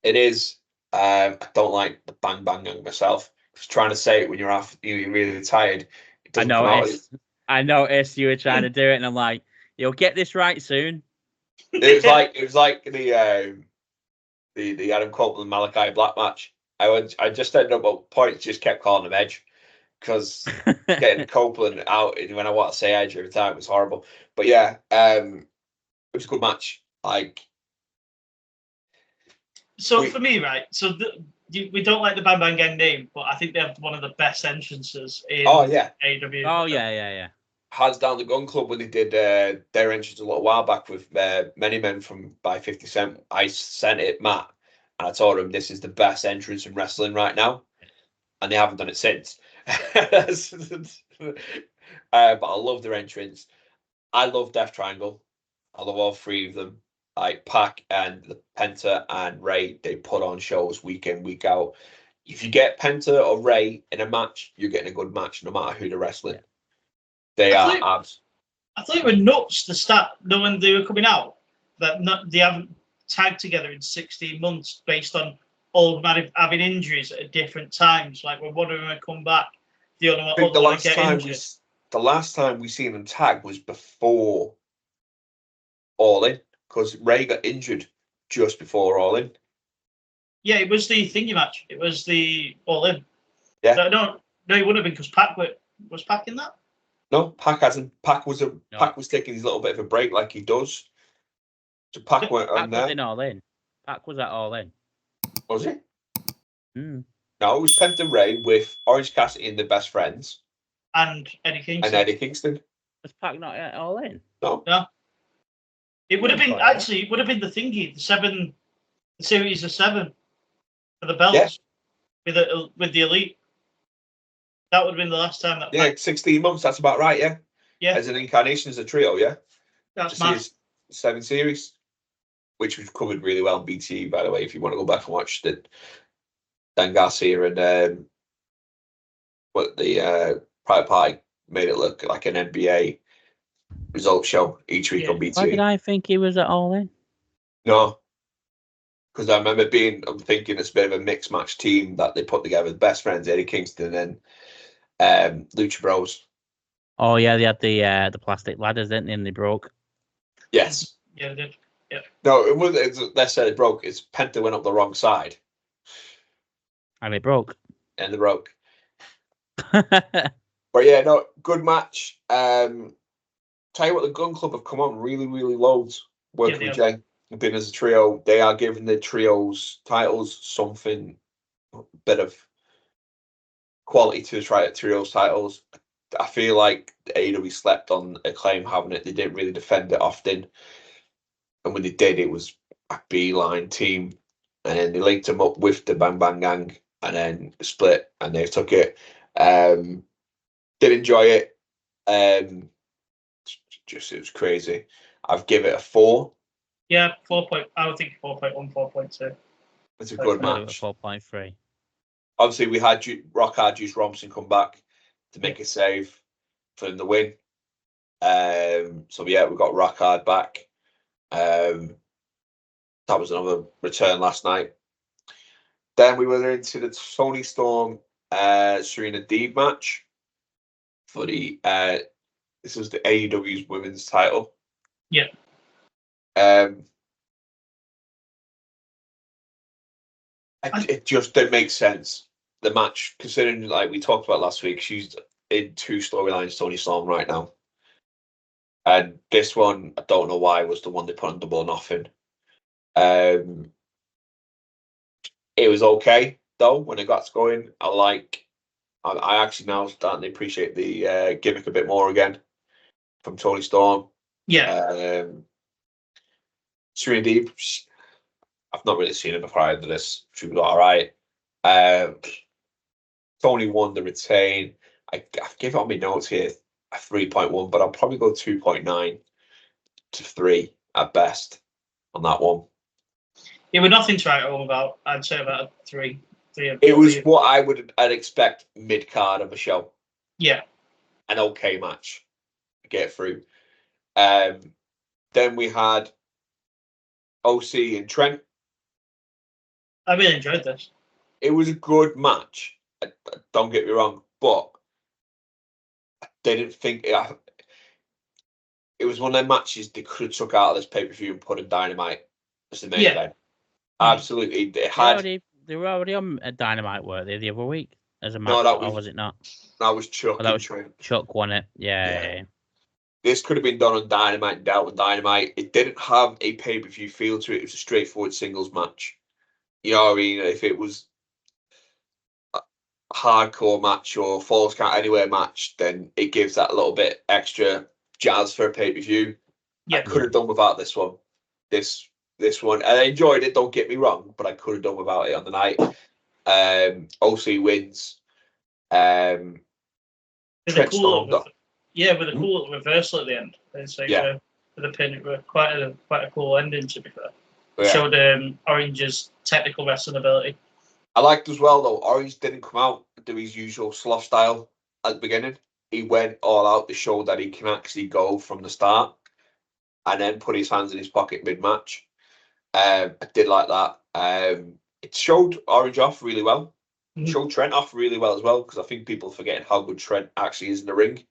[SPEAKER 2] It is. I don't like the Bang Bang Gang myself. Just trying to say it when you're really tired.
[SPEAKER 4] I noticed you were trying to do it, and I'm like, you'll get this right soon.
[SPEAKER 2] It was like the Adam Copeland Malachi Black match. I just ended up at points just kept calling him Edge because getting Copeland out when I want to say Edge every time was horrible. But yeah, it was a good match.
[SPEAKER 3] For me, right? So we don't like the Bang Bang Gang name, but I think they have one of the best entrances in AEW.
[SPEAKER 4] Oh yeah.
[SPEAKER 2] Hands down the Gun Club when they did their entrance a little while back with Many Men by 50 Cent. I sent it Matt and I told him this is the best entrance in wrestling right now, and they haven't done it since. But I love their entrance. I love Death Triangle. I love all three of them. Like Pac and the Penta and Ray, they put on shows week in, week out. If you get Penta or Ray in a match, you're getting a good match no matter who they're wrestling. They are abs. I
[SPEAKER 3] thought it was nuts to start when they were coming out that they haven't tagged together in 16 months based on all of them having injuries at different times. Like we're wondering when they come back.
[SPEAKER 2] I think the last time we seen them tag was before All In because Ray got injured just before All In.
[SPEAKER 3] Yeah, it was the thingy match. It was the All In.
[SPEAKER 2] Yeah.
[SPEAKER 3] No, it wouldn't have been because Pac was Pac in that.
[SPEAKER 2] No, Pac hasn't. Pac was taking his little bit of a break like he does. So Pac went on
[SPEAKER 4] Pac
[SPEAKER 2] there.
[SPEAKER 4] was in All In. Pac was at All In.
[SPEAKER 2] Was it?
[SPEAKER 4] Mm.
[SPEAKER 2] No, it was Penta Ray with Orange Cassidy and the Best Friends
[SPEAKER 3] And Eddie Kingston.
[SPEAKER 2] and Eddie Kingston.
[SPEAKER 4] Was Pac not at All In?
[SPEAKER 2] No.
[SPEAKER 3] It would have been
[SPEAKER 4] Yeah.
[SPEAKER 3] actually. It would have been the thingy, the series of 7 for the belts with the Elite. That would have been the last time that.
[SPEAKER 2] Yeah, 16 months. That's about right. Yeah.
[SPEAKER 3] Yeah.
[SPEAKER 2] As an incarnation, as a trio. Yeah.
[SPEAKER 3] That's
[SPEAKER 2] To see his 7 series, which we've covered really well on BTE, by the way. If you want to go back and watch it, Dan Garcia and what the Private Party made it look like an NBA result show each week on BTE.
[SPEAKER 4] Why did I think he was at All In?
[SPEAKER 2] No, because I remember I'm thinking it's a bit of a mixed match team that they put together. The Best Friends, Eddie Kingston, and Lucha Bros.
[SPEAKER 4] Oh yeah, they had the plastic ladders, didn't they? And they broke.
[SPEAKER 2] Yes.
[SPEAKER 3] Yeah, they did. Yeah.
[SPEAKER 2] No, it wasn't. They said it broke. It's Penta went up the wrong side,
[SPEAKER 4] And it broke.
[SPEAKER 2] and they broke. But yeah, no, good match. Tell you what, the Gun Club have come on really, really loads. Working with Jay, been as a trio. They are giving the trios titles something, bit of quality to the trios titles. I feel like the AEW slept on Acclaim having it. They didn't really defend it often, and when they did, it was a beeline team. And then they linked them up with the Bang Bang Gang, and then split, and they took it. Did enjoy it. Just it was crazy. I've given it a 4.
[SPEAKER 3] Yeah, 4 point. I would think 4.1, 4.2.
[SPEAKER 2] It's a good match.
[SPEAKER 4] 4.3.
[SPEAKER 2] Obviously, we had Rock Hard Juice Robinson come back to make a save for them to win. So yeah, we got Rock Hard back. That was another return last night. Then we were into the Tony Storm Serena Deeb match for the this was the AEW's women's title.
[SPEAKER 3] Yeah.
[SPEAKER 2] It just didn't make sense. The match, considering like we talked about last week, she's in 2 storylines, Tony Storm right now. And this one, I don't know why, was the one they put on Double or Nothing. It was okay though when it got going. I actually now starting to appreciate the gimmick a bit more again from Tony Storm.
[SPEAKER 3] Yeah.
[SPEAKER 2] Serena Deeb, I've not really seen her before I did this. She was all right. Tony won the retain. I give it on my notes here a 3.1, but I'll probably go 2.9 to 3 at best on that one.
[SPEAKER 3] Yeah, with nothing to write home about, I'd say about a 3.
[SPEAKER 2] It was what I'd expect mid card of a show.
[SPEAKER 3] Yeah.
[SPEAKER 2] An okay match to get through. Then we had OC and Trent.
[SPEAKER 3] I really enjoyed this.
[SPEAKER 2] It was a good match. Don't get me wrong, but I didn't think it was one of them matches they could have took out of this pay-per-view and put in Dynamite as the main event. Absolutely.
[SPEAKER 4] They were already on a Dynamite, weren't they, the other week? As a match, or was it not?
[SPEAKER 2] That was Chuck.
[SPEAKER 4] That was Chuck won it. Yeah.
[SPEAKER 2] This could have been done on Dynamite and dealt with Dynamite. It didn't have a pay-per-view feel to it. It was a straightforward singles match. You know what I mean? If it was a hardcore match or Falls Count Anywhere match, then it gives that little bit extra jazz for a pay-per-view. I could have done without this one. This one. And I enjoyed it, don't get me wrong, but I could have done without it on the night. OC wins.
[SPEAKER 3] With a cool little reversal at the end. It's like, with a pin, it was quite a cool ending, to be fair. Yeah. Showed Orange's technical wrestling ability.
[SPEAKER 2] I liked as well, though, Orange didn't come out and do his usual sloth style at the beginning. He went all out to show that he can actually go from the start and then put his hands in his pocket mid-match. I did like that. It showed Orange off really well. Mm-hmm. Showed Trent off really well as well, because I think people are forgetting how good Trent actually is in the ring.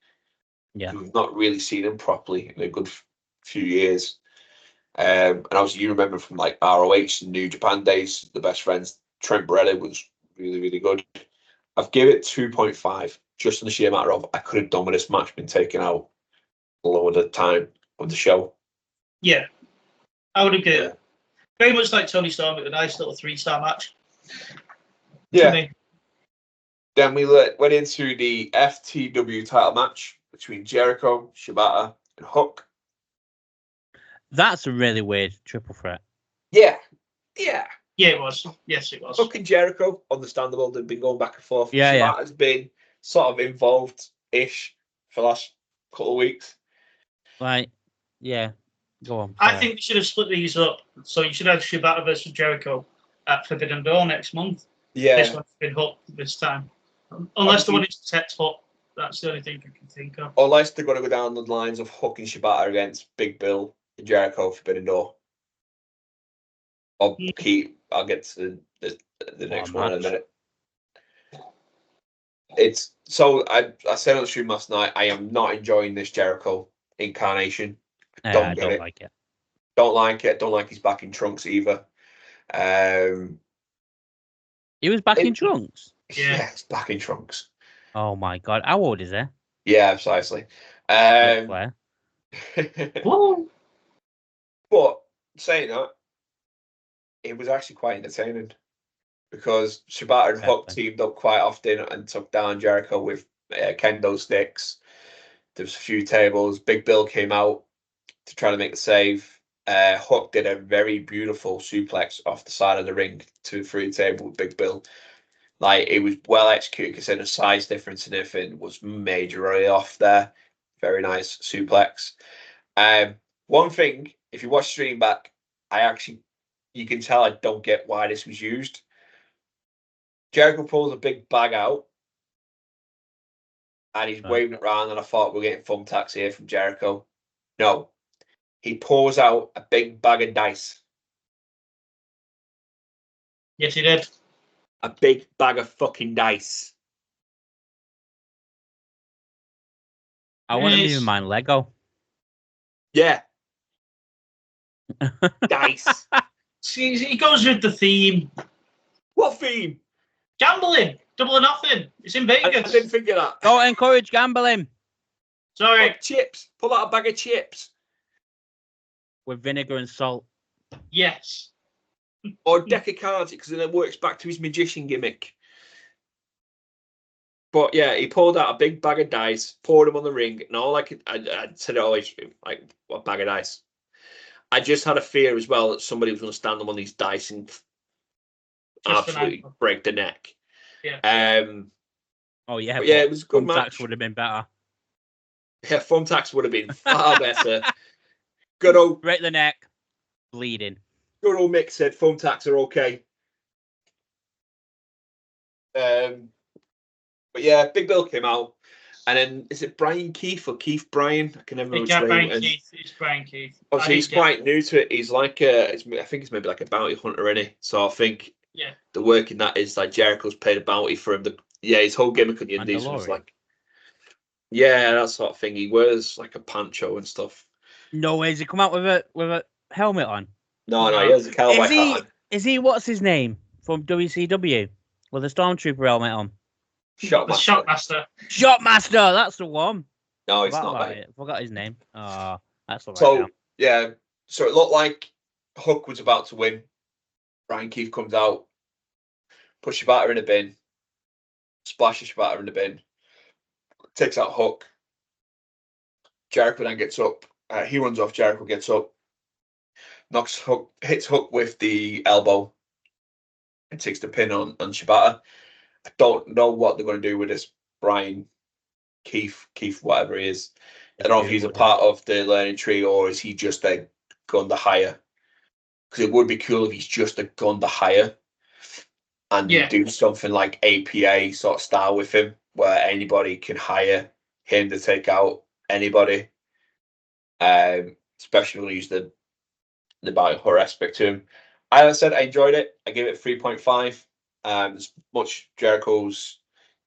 [SPEAKER 4] Yeah.
[SPEAKER 2] We've not really seen him properly in a good few years. And obviously, you remember from like ROH and New Japan days, the best friends, Trent Barretta was really, really good. I've given it 2.5 just on the sheer matter of I could have done with this match been taken out lower the time of the show.
[SPEAKER 3] Yeah, I would agree.
[SPEAKER 2] Yeah.
[SPEAKER 3] Very much like Tony Storm with a nice little 3-star match.
[SPEAKER 2] Yeah.
[SPEAKER 3] To me.
[SPEAKER 2] Then we went into the FTW title match between Jericho, Shibata, and Hook.
[SPEAKER 4] That's a really weird triple threat.
[SPEAKER 2] Yeah.
[SPEAKER 3] Yeah, it was. Yes, it was.
[SPEAKER 2] Hook and Jericho, understandable. They've been going back and forth.
[SPEAKER 4] Yeah,
[SPEAKER 2] Shibata's been sort of involved-ish for the last couple of weeks.
[SPEAKER 4] Like, yeah. Go on.
[SPEAKER 3] I
[SPEAKER 4] sorry.
[SPEAKER 3] think we should have split these up. So you should have Shibata versus Jericho at Forbidden Door next month.
[SPEAKER 2] Yeah.
[SPEAKER 3] This one's been Hook this time. Unless the one is set Hook. That's the only thing I can think of.
[SPEAKER 2] Unless they're going to go down the lines of Hook and Shibata against Big Bill and Jericho Forbidden Door. I'll get to the next one in a minute. It's so I said on the stream last night, I am not enjoying this Jericho incarnation.
[SPEAKER 4] I
[SPEAKER 2] don't
[SPEAKER 4] like it.
[SPEAKER 2] Don't like it. Don't like he's back in trunks either.
[SPEAKER 4] He was back in trunks.
[SPEAKER 3] Yeah.
[SPEAKER 2] He's back in trunks.
[SPEAKER 4] Oh my god. How old is he?
[SPEAKER 2] Yeah, precisely.
[SPEAKER 4] Where?
[SPEAKER 2] But saying that, it was actually quite entertaining because Shibata and Hook teamed up quite often and took down Jericho with kendo sticks. There was a few tables. Big Bill came out to try to make the save. Hook did a very beautiful suplex off the side of the ring through the table with Big Bill. Like, it was well executed because the size difference and everything was majorly off there. Very nice suplex. One thing, if you watch stream back, you can tell I don't get why this was used. Jericho pulls a big bag out and he's waving it around, and I thought we're getting thumbtacks here from Jericho. No. He pours out a big bag of dice.
[SPEAKER 3] Yes, he did.
[SPEAKER 2] A big bag of fucking dice.
[SPEAKER 4] I wouldn't even mind Lego.
[SPEAKER 2] Yeah. Dice.
[SPEAKER 3] See, he goes with the theme.
[SPEAKER 2] What theme?
[SPEAKER 3] Gambling. Double or nothing. It's in Vegas.
[SPEAKER 2] I didn't think of that.
[SPEAKER 4] Don't encourage gambling.
[SPEAKER 3] Sorry.
[SPEAKER 2] Like chips. Pull out a bag of chips.
[SPEAKER 4] With vinegar and salt.
[SPEAKER 3] Yes.
[SPEAKER 2] Or a deck of cards, because then it works back to his magician gimmick. But yeah, he pulled out a big bag of dice, poured them on the ring, and all I said it always, like, what bag of dice? I just had a fear as well that somebody was going to stand them on these dice and absolutely break the neck.
[SPEAKER 3] Yeah.
[SPEAKER 4] Oh yeah.
[SPEAKER 2] Yeah, it was a good match.
[SPEAKER 4] Would have been better.
[SPEAKER 2] Yeah, thumbtacks would have been far better. Good old
[SPEAKER 4] break the neck, bleeding.
[SPEAKER 2] Good old Mick said thumbtacks are okay. But yeah, Big Bill came out, and then is it Brian Keith or Keith Bryan? I can never remember.
[SPEAKER 3] Brian Keith. It's Brian Keith.
[SPEAKER 2] Obviously, he's quite new to it. He's like I think he's maybe like a bounty hunter, isn't he? So I think the work in that is like Jericho's paid a bounty for him. His whole gimmick on the Indies was like, that sort of thing. He wears like a poncho and stuff.
[SPEAKER 4] No way, has he come out with a helmet on?
[SPEAKER 2] No, he has a cowboy hat on.
[SPEAKER 4] Is he what's his name from WCW with a stormtrooper helmet on?
[SPEAKER 3] Shotmaster.
[SPEAKER 4] Shotmaster, that's the one.
[SPEAKER 2] No, it's not that.
[SPEAKER 4] Forgot his name. Oh, that's all right.
[SPEAKER 2] So so it looked like Hook was about to win. Brian Keith comes out, puts Shibata in a bin, splashes Shibata in the bin, takes out Hook. Jericho then gets up. He runs off. Jericho gets up, hits Hook with the elbow, and takes the pin on Shibata. I don't know what they're going to do with this Brian Keith, whatever he is. I don't know if he's a part of the learning tree or is he just a gun to hire. Because it would be cool if he's just a gun to hire and do something like APA sort of style with him, where anybody can hire him to take out anybody. Especially when you use the bounty hunter aspect to him. As I said, I enjoyed it. I gave it 3.5. As much Jericho's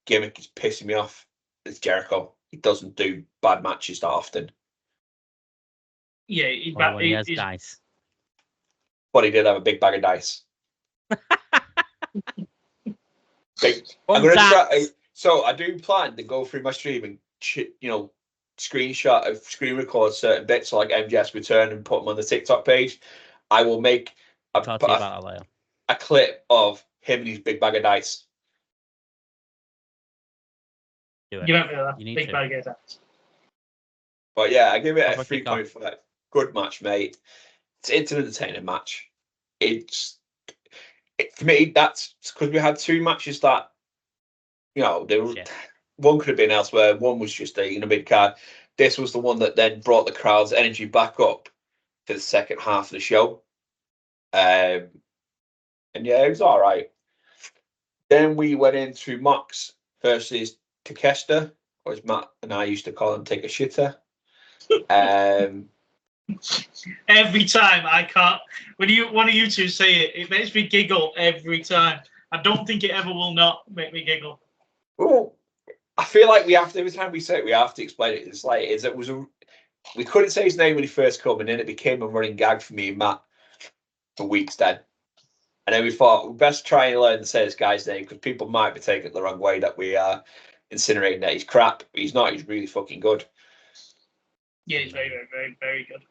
[SPEAKER 2] gimmick is pissing me off. It's Jericho. He doesn't do bad matches that often.
[SPEAKER 3] Yeah,
[SPEAKER 4] he has dice.
[SPEAKER 2] but he did have a big bag of dice. I'm
[SPEAKER 4] Fun
[SPEAKER 2] gonna try.
[SPEAKER 4] facts.
[SPEAKER 2] So I do plan to go through my stream and screen record certain bits, like MJS return, and put them on the TikTok page. I will make
[SPEAKER 4] Talk to you about that later.
[SPEAKER 2] a clip of him and his big bag of dice.
[SPEAKER 4] Do it.
[SPEAKER 3] You don't know that.
[SPEAKER 4] You need
[SPEAKER 3] Big
[SPEAKER 4] to.
[SPEAKER 3] bag of that.
[SPEAKER 2] But yeah, I give it
[SPEAKER 4] Proper
[SPEAKER 2] a
[SPEAKER 4] kick-off.
[SPEAKER 2] 3.5. Good match, mate. It's an entertaining match. For me, that's because we had two matches that, they were,
[SPEAKER 4] Shit.
[SPEAKER 2] one could have been elsewhere. One was just a mid card. This was the one that then brought the crowd's energy back up to the second half of the show. And yeah, it was all right. Then we went into Mox versus Takeshita, or as Matt and I used to call him, Take a Shitter.
[SPEAKER 3] Every time I can't. When one of you two say it, it makes me giggle every time. I don't think it ever will not make me giggle.
[SPEAKER 2] Well, I feel like we have to, every time we say it, we have to explain it. It's like, we couldn't say his name when he first came, and then it became a running gag for me and Matt for weeks then. And then we thought, we best try and learn to say this guy's name, because people might be taking it the wrong way that we are incinerating that he's crap. He's not, he's really fucking good.
[SPEAKER 3] Yeah, he's very, very, very, very good.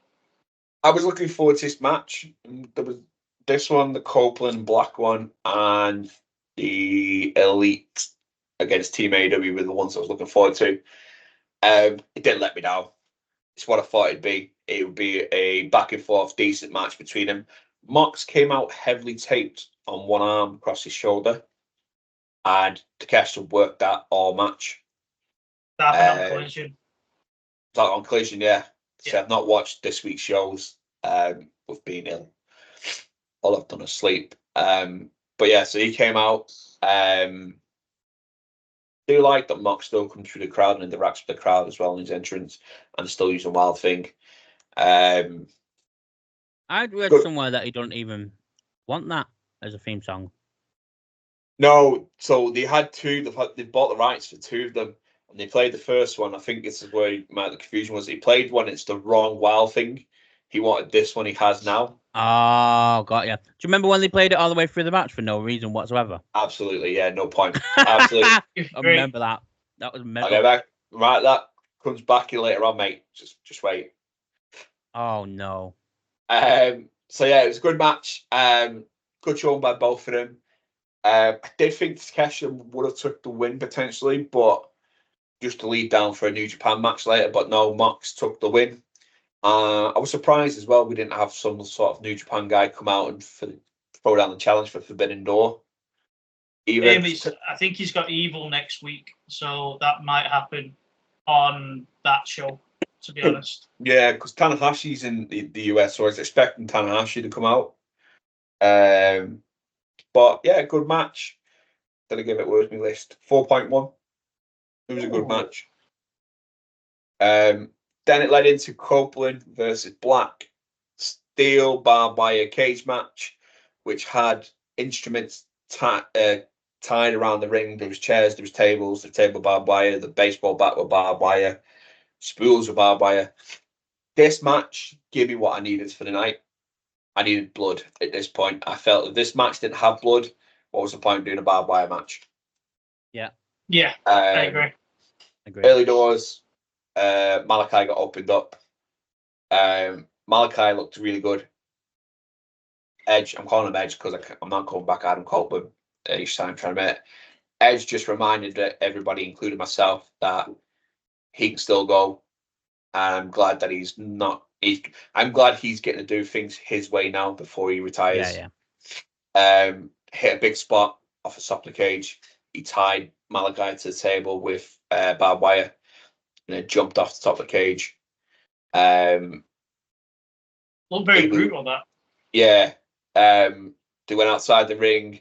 [SPEAKER 2] I was looking forward to this match. There was this one, the Copeland Black one, and the Elite against Team AEW were the ones I was looking forward to. It didn't let me down. It's what I thought it'd be. It would be a back and forth decent match between them. Mox came out heavily taped on one arm across his shoulder, and Takeshita worked that all match.
[SPEAKER 3] That happened on Collision.
[SPEAKER 2] That on Collision, yeah. So
[SPEAKER 3] Yeah.
[SPEAKER 2] I've not watched this week's shows with being ill. All I've done is sleep. But yeah, so he came out. Do like that Mox still comes through the crowd and interacts with the crowd as well in his entrance, and still using Wild Thing.
[SPEAKER 4] I'd read
[SPEAKER 2] Good.
[SPEAKER 4] somewhere that he don't even want that as a theme song.
[SPEAKER 2] No, so they had two. They bought the rights for two of them, and they played the first one. I think this is where the confusion was. He played one. It's the wrong Wild Thing. He wanted this one. He has now.
[SPEAKER 4] Oh, got you. Do you remember when they played it all the way through the match for no reason whatsoever?
[SPEAKER 2] Absolutely, yeah, no point. Absolutely.
[SPEAKER 4] I remember that. That was mental.
[SPEAKER 2] Okay, back. Right, that comes back in later on, mate. Just wait.
[SPEAKER 4] Oh no.
[SPEAKER 2] So yeah, it was a good match. Good showing by both of them. I did think Takeshita would have took the win potentially, but just to lead down for a New Japan match later. But no, Mox took the win. I was surprised as well we didn't have some sort of New Japan guy come out and throw down the challenge for Forbidden Door.
[SPEAKER 3] I think he's got Evil next week, so that might happen on that show, to be honest.
[SPEAKER 2] Yeah, because Tanahashi's in the US, so I was expecting Tanahashi to come out. But yeah, good match. Did I give it worth my list? 4.1. It was a good match. Then it led into Copeland versus Black steel barbed wire cage match, which had instruments tied around the ring. There was chairs, there was tables, the table barbed wire, the baseball bat with barbed wire, spools of barbed wire. This match gave me what I needed for the night. I needed blood at this point. I felt if this match didn't have blood, what was the point of doing a barbed wire match?
[SPEAKER 4] Yeah.
[SPEAKER 3] Yeah, I agree.
[SPEAKER 2] Early doors, Malachi got opened up. Malachi looked really good. Edge, I'm calling him Edge because I'm not calling back Adam Copeland each time I'm trying to make it. Edge just reminded everybody, including myself, that he can still go. And I'm glad that he's not. I'm glad he's getting to do things his way now before he retires.
[SPEAKER 4] Yeah.
[SPEAKER 2] Hit a big spot off the top of the cage. He tied Malachi to the table with barbed wire, and then jumped off the top of the cage.
[SPEAKER 3] Looked very brutal, that.
[SPEAKER 2] Yeah. They went outside the ring.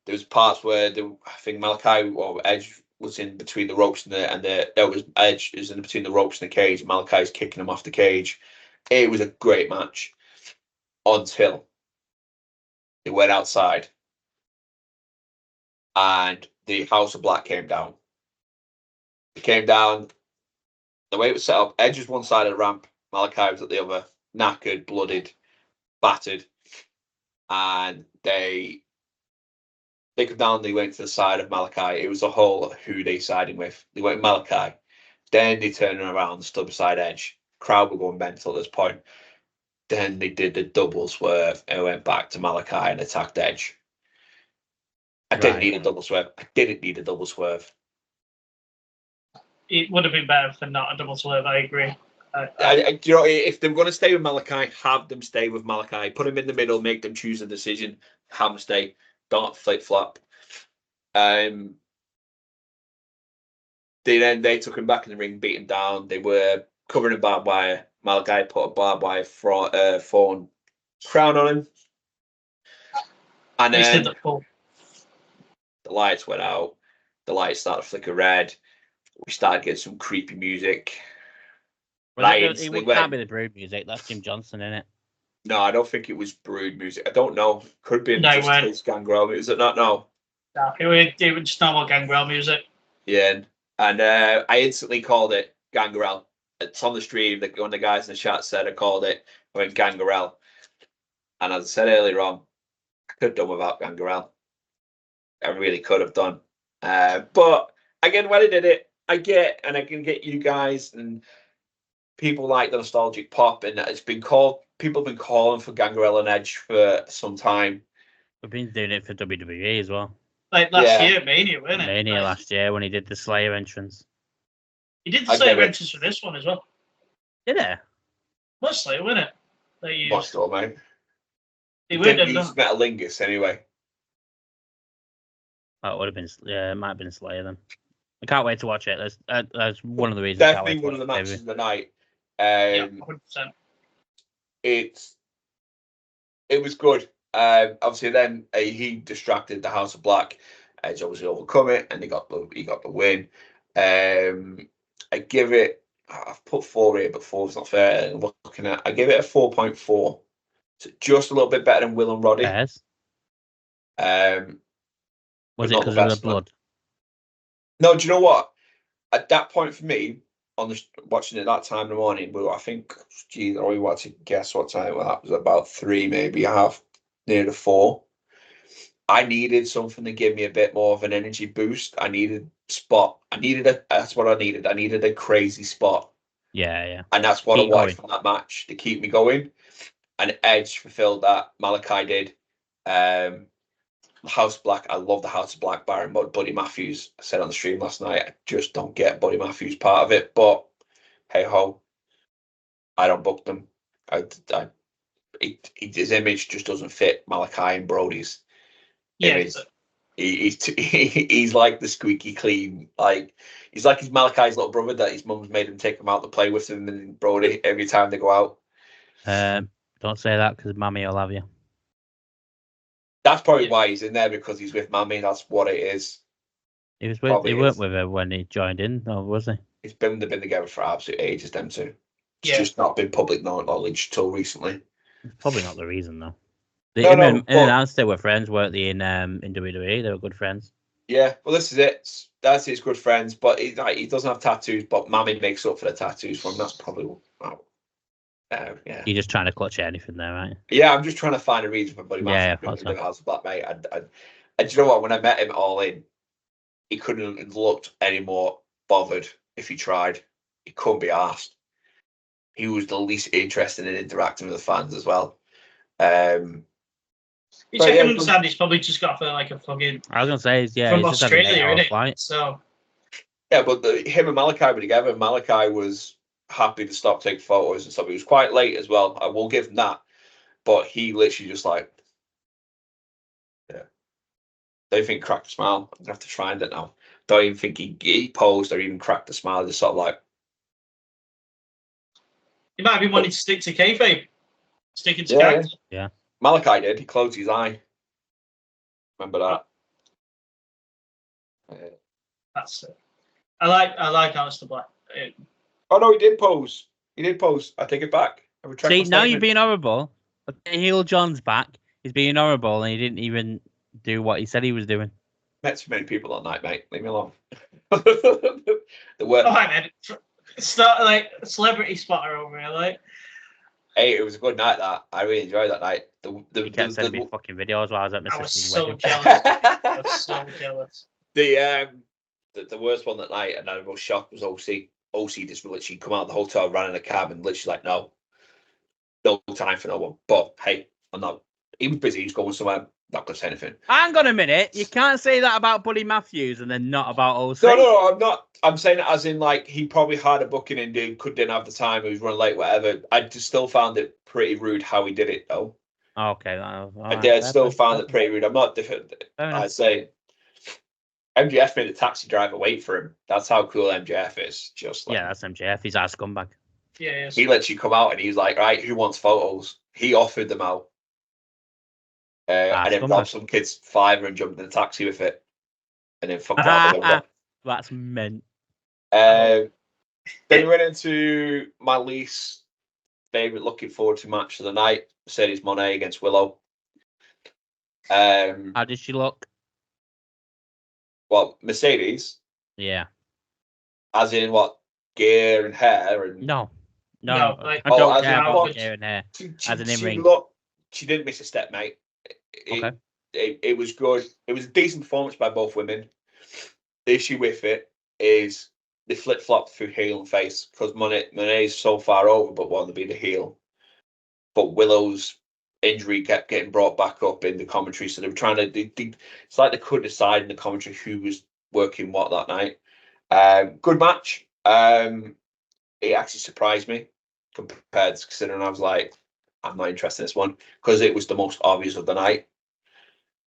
[SPEAKER 2] There was parts where I think Malachi or Edge was in between the ropes Edge is in between the ropes and the cage. Malachi's kicking him off the cage. It was a great match until they went outside and the House of Black came down. It came down. The way it was set up, Edge was one side of the ramp, Malachi was at the other, knackered, blooded, battered. and they come down. They went to the side of Malachi. It was a whole who they siding with. They went Malachi. Then they turned around, stood beside Edge. Crowd were going mental at this point. Then they did the double swerve and went back to Malachi and attacked Edge. I didn't need a double swerve.
[SPEAKER 3] It would have been better for not a double swerve. I agree.
[SPEAKER 2] You know, if they're going to stay with Malachi, have them stay with Malachi. Put him in the middle, make them choose a decision. Have them stay. Don't flip flop. They took him back in the ring, beat him down. They were covering a barbed wire. Malachi put a barbed wire thorn crown on him, and then the lights went out. The lights started to flicker red. We started getting some creepy music.
[SPEAKER 4] Well, it can't be the Brood music. That's Jim Johnson, isn't it?
[SPEAKER 2] No, I don't think it was Brood music. I don't know. Could be just his Gangrel. Is it not? No.
[SPEAKER 3] No, it was just normal Gangrel music.
[SPEAKER 2] Yeah, and I instantly called it Gangrel. It's on the stream. One of the guys in the chat said I called it. I went Gangrel. And as I said earlier on, I could have done without Gangrel. I really could have done. But again, when I did it, I can get you guys and people like the nostalgic pop, and it's been called. People have been calling for Gangrel and Edge for some time.
[SPEAKER 4] We've been doing it for WWE as well.
[SPEAKER 3] Like last year, Mania, wasn't it?
[SPEAKER 4] Mania last year when he did the Slayer entrance.
[SPEAKER 3] He did the Slayer entrance for this one as well.
[SPEAKER 4] Did he?
[SPEAKER 3] What Slayer, wasn't it?
[SPEAKER 2] Must have, mate.
[SPEAKER 3] He
[SPEAKER 2] didn't use Metalingus anyway.
[SPEAKER 4] Oh, it would have been. Yeah, it might have been Slayer then. I can't wait to watch it. That's one of the reasons.
[SPEAKER 2] Definitely one of the matches of the night.
[SPEAKER 3] Yeah, 100%.
[SPEAKER 2] It was good. Obviously, then he distracted the House of Black. Edge obviously overcome it, and he got the win. I give it. I've put 4 here, but 4 is not fair. I give it a 4.4. So just a little bit better than Will and Roddy.
[SPEAKER 4] Yes. Was it because of the blood?
[SPEAKER 2] No, do you know what? At that point for me, watching it that time in the morning, I think, I only want to guess what time that was, about 3, maybe half, near the 4. I needed something to give me a bit more of an energy boost. I needed spot. That's what I needed. I needed a crazy spot.
[SPEAKER 4] Yeah.
[SPEAKER 2] And that's what I wanted from that match to keep me going. And Edge fulfilled that. Malachi did. House of Black. I love the House of Black Baron, but Buddy Matthews. I said on the stream last night, I just don't get Buddy Matthews part of it. But hey ho, I don't book them. His image just doesn't fit Malachi and Brody's.
[SPEAKER 3] Yeah,
[SPEAKER 2] he's like the squeaky clean. Like he's like his Malachi's little brother that his mum's made him take him out to play with him and Brody every time they go out.
[SPEAKER 4] Don't say that because Mammy will have you.
[SPEAKER 2] That's probably why he's in there, because he's with Mammy. That's what it is.
[SPEAKER 4] He weren't with her when he joined in, or was he?
[SPEAKER 2] They've been together for absolute ages, them two. It's just not been public knowledge till recently.
[SPEAKER 4] Probably not the reason though. In and out, they were friends, weren't they? In WWE, they were good friends. Yeah,
[SPEAKER 2] well, this is it. That's his good friends, but he doesn't have tattoos. But Mammy makes up for the tattoos for him. That's probably yeah.
[SPEAKER 4] You're just trying to clutch at anything there, right?
[SPEAKER 2] Yeah, I'm just trying to find a reason for Buddy Matthews
[SPEAKER 4] to be
[SPEAKER 2] the House of Black, mate. And do you know what? When I met him All In, he couldn't have looked any more bothered if he tried. He couldn't be asked. He was the least interested in interacting with the fans as well.
[SPEAKER 3] Which I can understand. He's probably just got like a fucking.
[SPEAKER 4] I was gonna say,
[SPEAKER 3] from
[SPEAKER 4] he's
[SPEAKER 3] Australia, isn't it?
[SPEAKER 4] Flight.
[SPEAKER 3] So.
[SPEAKER 2] Yeah, but him and Malachi were together. Malachi was happy to stop taking photos and stuff. He was quite late as well. I will give him that, but he literally just like, yeah. Don't think cracked a smile. I'm gonna have to find it now. Don't even think he posed or even cracked a smile. Just sort of like.
[SPEAKER 3] He might have been wanting to stick to kayfabe, sticking to character.
[SPEAKER 4] Yeah.
[SPEAKER 2] Malachi did. He closed his eye. Remember that?
[SPEAKER 3] That's it. I like Aleister Black.
[SPEAKER 2] Oh no, he did pose. I take it back.
[SPEAKER 4] See, now you're being horrible. Heel John's back. He's being horrible, and he didn't even do what he said he was doing.
[SPEAKER 2] Met so many people that night, mate. Leave me alone. The word.
[SPEAKER 3] Oh, man. It's not like a celebrity spotter over here, like.
[SPEAKER 2] Hey, it was a good night. That I really enjoyed that night.
[SPEAKER 4] He kept sending me fucking videos while I was at my
[SPEAKER 3] I was
[SPEAKER 4] sister's
[SPEAKER 3] so
[SPEAKER 4] wedding.
[SPEAKER 3] jealous. I was so jealous.
[SPEAKER 2] The worst one that night, and I was shocked, was OC. OC just literally come out of the hotel, ran in a cab, and literally like, no time for no one. But hey, I'm not. He was busy. He's going somewhere. Not gonna say anything.
[SPEAKER 4] Hang on a minute. You can't say that about Buddy Matthews and then not about OC.
[SPEAKER 2] No, I'm not. I'm saying it as in like he probably had a booking and didn't have the time. He was running late, whatever. I just still found it pretty rude how he did it, though.
[SPEAKER 4] Okay.
[SPEAKER 2] I still found it pretty rude. I'm not different. I say MJF made the taxi driver wait for him. That's how cool MJF is. Just like,
[SPEAKER 4] yeah, that's MJF. He's our scumbag.
[SPEAKER 3] Yeah,
[SPEAKER 2] he lets you come out and he's like, right, who wants photos? He offered them out. And then robbed some kid's $5 and jumped in the taxi with it. And then fucked out the window.
[SPEAKER 4] That's meant.
[SPEAKER 2] Then we went into my least favourite looking forward to match of the night. Mercedes Moné against Willow.
[SPEAKER 4] How did she look?
[SPEAKER 2] Well, Mercedes?
[SPEAKER 4] Yeah.
[SPEAKER 2] As in what? Gear and hair? And
[SPEAKER 4] No.
[SPEAKER 3] Like,
[SPEAKER 4] I don't
[SPEAKER 2] as
[SPEAKER 4] care
[SPEAKER 2] in
[SPEAKER 4] about
[SPEAKER 2] what?
[SPEAKER 4] gear and hair.
[SPEAKER 2] As
[SPEAKER 4] an in-ring.
[SPEAKER 2] She didn't miss a step, mate.
[SPEAKER 4] Okay.
[SPEAKER 2] It was good. It was a decent performance by both women. The issue with it is they flip-flopped through heel and face because Moné's so far over but wanted to be the heel. But Willow's injury kept getting brought back up in the commentary, so they were trying to. It's like they couldn't decide in the commentary who was working what that night. Good match. It actually surprised me compared to considering I was like, I'm not interested in this one because it was the most obvious of the night.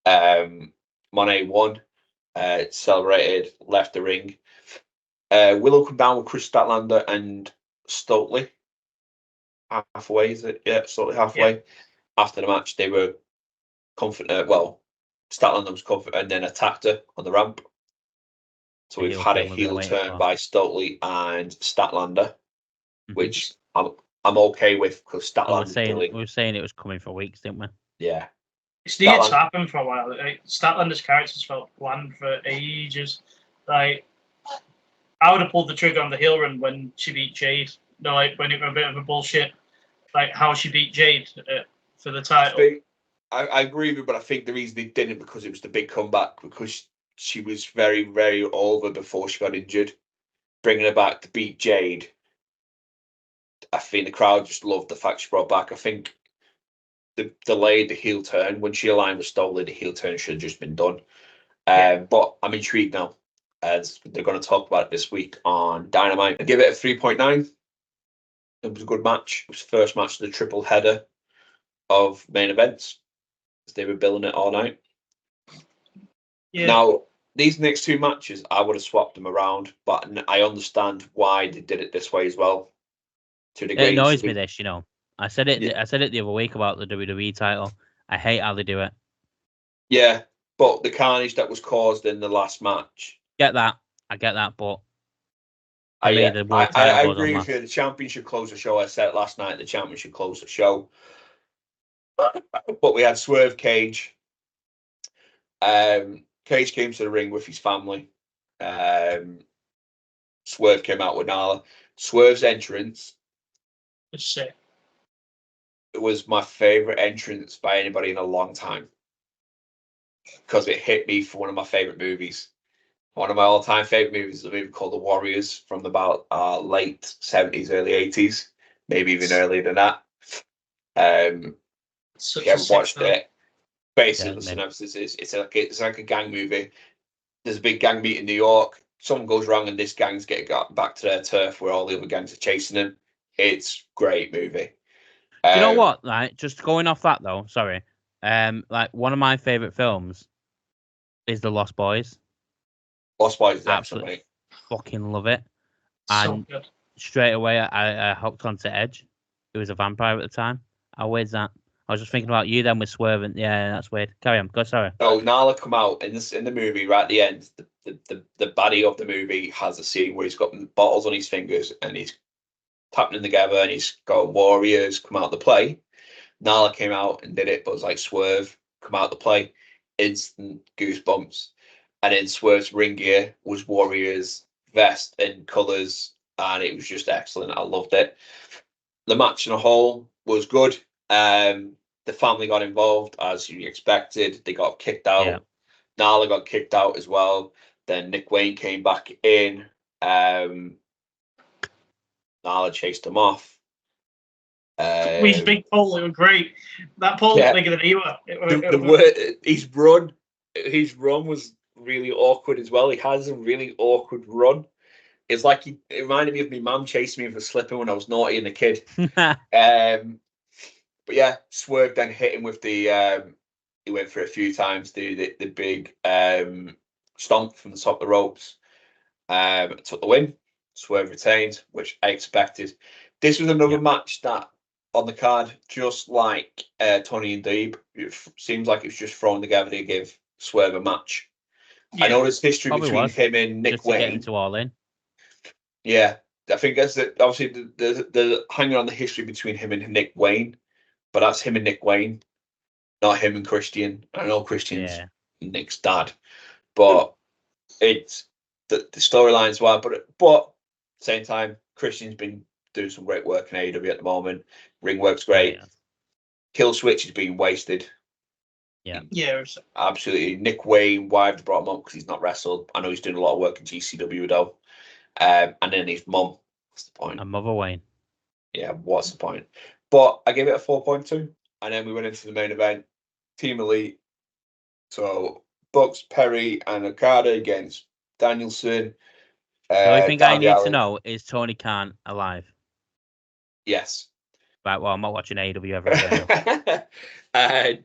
[SPEAKER 2] Moné won, celebrated, left the ring. Willow come down with Chris Statlander and Stokely. Halfway, is it? Yeah, Stokely halfway. Yeah. After the match, they were confident. Well, Statlander was confident and then attacked her on the ramp. So we've had a heel turn by Stokely and Statlander, which I'm okay with because Statlander.
[SPEAKER 4] We were saying it was coming for weeks, didn't we?
[SPEAKER 2] Yeah.
[SPEAKER 3] It's needed to happen for a while. Like, Statlander's character's felt bland for ages. Like, I would have pulled the trigger on the heel run when she beat Jade. No, like when it was a bit of a bullshit, like how she beat Jade for the title.
[SPEAKER 2] I agree with you, but I think the reason they didn't because it was the big comeback because she was very, very over before she got injured. Bringing her back to beat Jade, I think the crowd just loved the fact she brought back. I think the delayed the heel turn when she aligned with Stokely, the heel turn should have just been done. But I'm intrigued now as they're going to talk about it this week on Dynamite. I give it a 3.9. It was a good match. It was the first match of the triple header of main events. They were billing it all night. Yeah. Now, these next two matches, I would have swapped them around, but I understand why they did it this way as well. To the
[SPEAKER 4] it annoys me this, I said it. Yeah. I said it the other week about the WWE title. I hate how they do it.
[SPEAKER 2] Yeah, but the carnage that was caused in the last match.
[SPEAKER 4] I get that, but
[SPEAKER 2] I agree with you. The championship closed the show. I said it last night. The championship closed the show. But we had Swerve Cage. Cage came to the ring with his family. Swerve came out with Nala. Swerve's entrance. It was my favorite entrance by anybody in a long time because it hit me for one of my favorite movies. One of my all-time favorite movies is a movie called The Warriors from about late 70s, early 80s, maybe even earlier than that. If you haven't watched it, basically, the synopsis is it's like a gang movie. There's a big gang meet in New York. Something goes wrong, and this gang's got back to their turf where all the other gangs are chasing them. It's a great movie.
[SPEAKER 4] Do you know what? Like, just going off that though, sorry. Like one of my favorite films is The Lost Boys.
[SPEAKER 2] Lost Boys is
[SPEAKER 4] absolutely fucking love it. And so straight away, I hooked onto Edge, who was a vampire at the time. How weird's that? I was just thinking about you then with Swerve, and yeah, that's weird. Carry on. Go, sorry.
[SPEAKER 2] So Nala come out in the movie right at the end. The baddie of the movie has a scene where he's got bottles on his fingers and he's tapping them together and he's got Warriors come out to play. Nala came out and did it, but it was like Swerve come out to play. Instant goosebumps. And then Swerve's ring gear was Warriors vest and colours, and it was just excellent. I loved it. the match in a whole was good. The family got involved as you expected. They got kicked out.
[SPEAKER 4] Yeah.
[SPEAKER 2] Nala got kicked out as well. Then Nick Wayne came back in. Nala chased him off.
[SPEAKER 3] His big pull, it was great. That pull was bigger than he was.
[SPEAKER 2] His run was really awkward as well. He has a really awkward run. It's like it reminded me of my mum chasing me for slipping when I was naughty and a kid. But yeah, Swerve then hit him with the. He went for a few times, the big stomp from the top of the ropes. Took the win. Swerve retained, which I expected. This was another match that on the card, just like Tony and Deeb, it seems like it was just thrown together to give Swerve a match. Yeah. I know there's history between him and Nick Wayne.
[SPEAKER 4] To get into All In.
[SPEAKER 2] Yeah, I think that's obviously the hanging on the history between him and Nick Wayne, but that's him and Nick Wayne, not him and Christian. I know Christian's Nick's dad, but it's the storylines were, but at the same time, Christian's been doing some great work in AEW at the moment. Ring work's great. Yeah. Kill Switch has been wasted.
[SPEAKER 3] Yeah,
[SPEAKER 2] absolutely. Nick Wayne, why have they brought him up? Because he's not wrestled. I know he's doing a lot of work in GCW though. And then his mum. What's the point?
[SPEAKER 4] And Mother Wayne.
[SPEAKER 2] Yeah, what's the point? But I gave it a 4.2, and then we went into the main event. Team Elite. So Bucks, Perry, and Okada against Danielson.
[SPEAKER 4] The only thing I need to know is Tony Khan alive.
[SPEAKER 2] Yes.
[SPEAKER 4] Right, well, I'm not watching AEW ever again.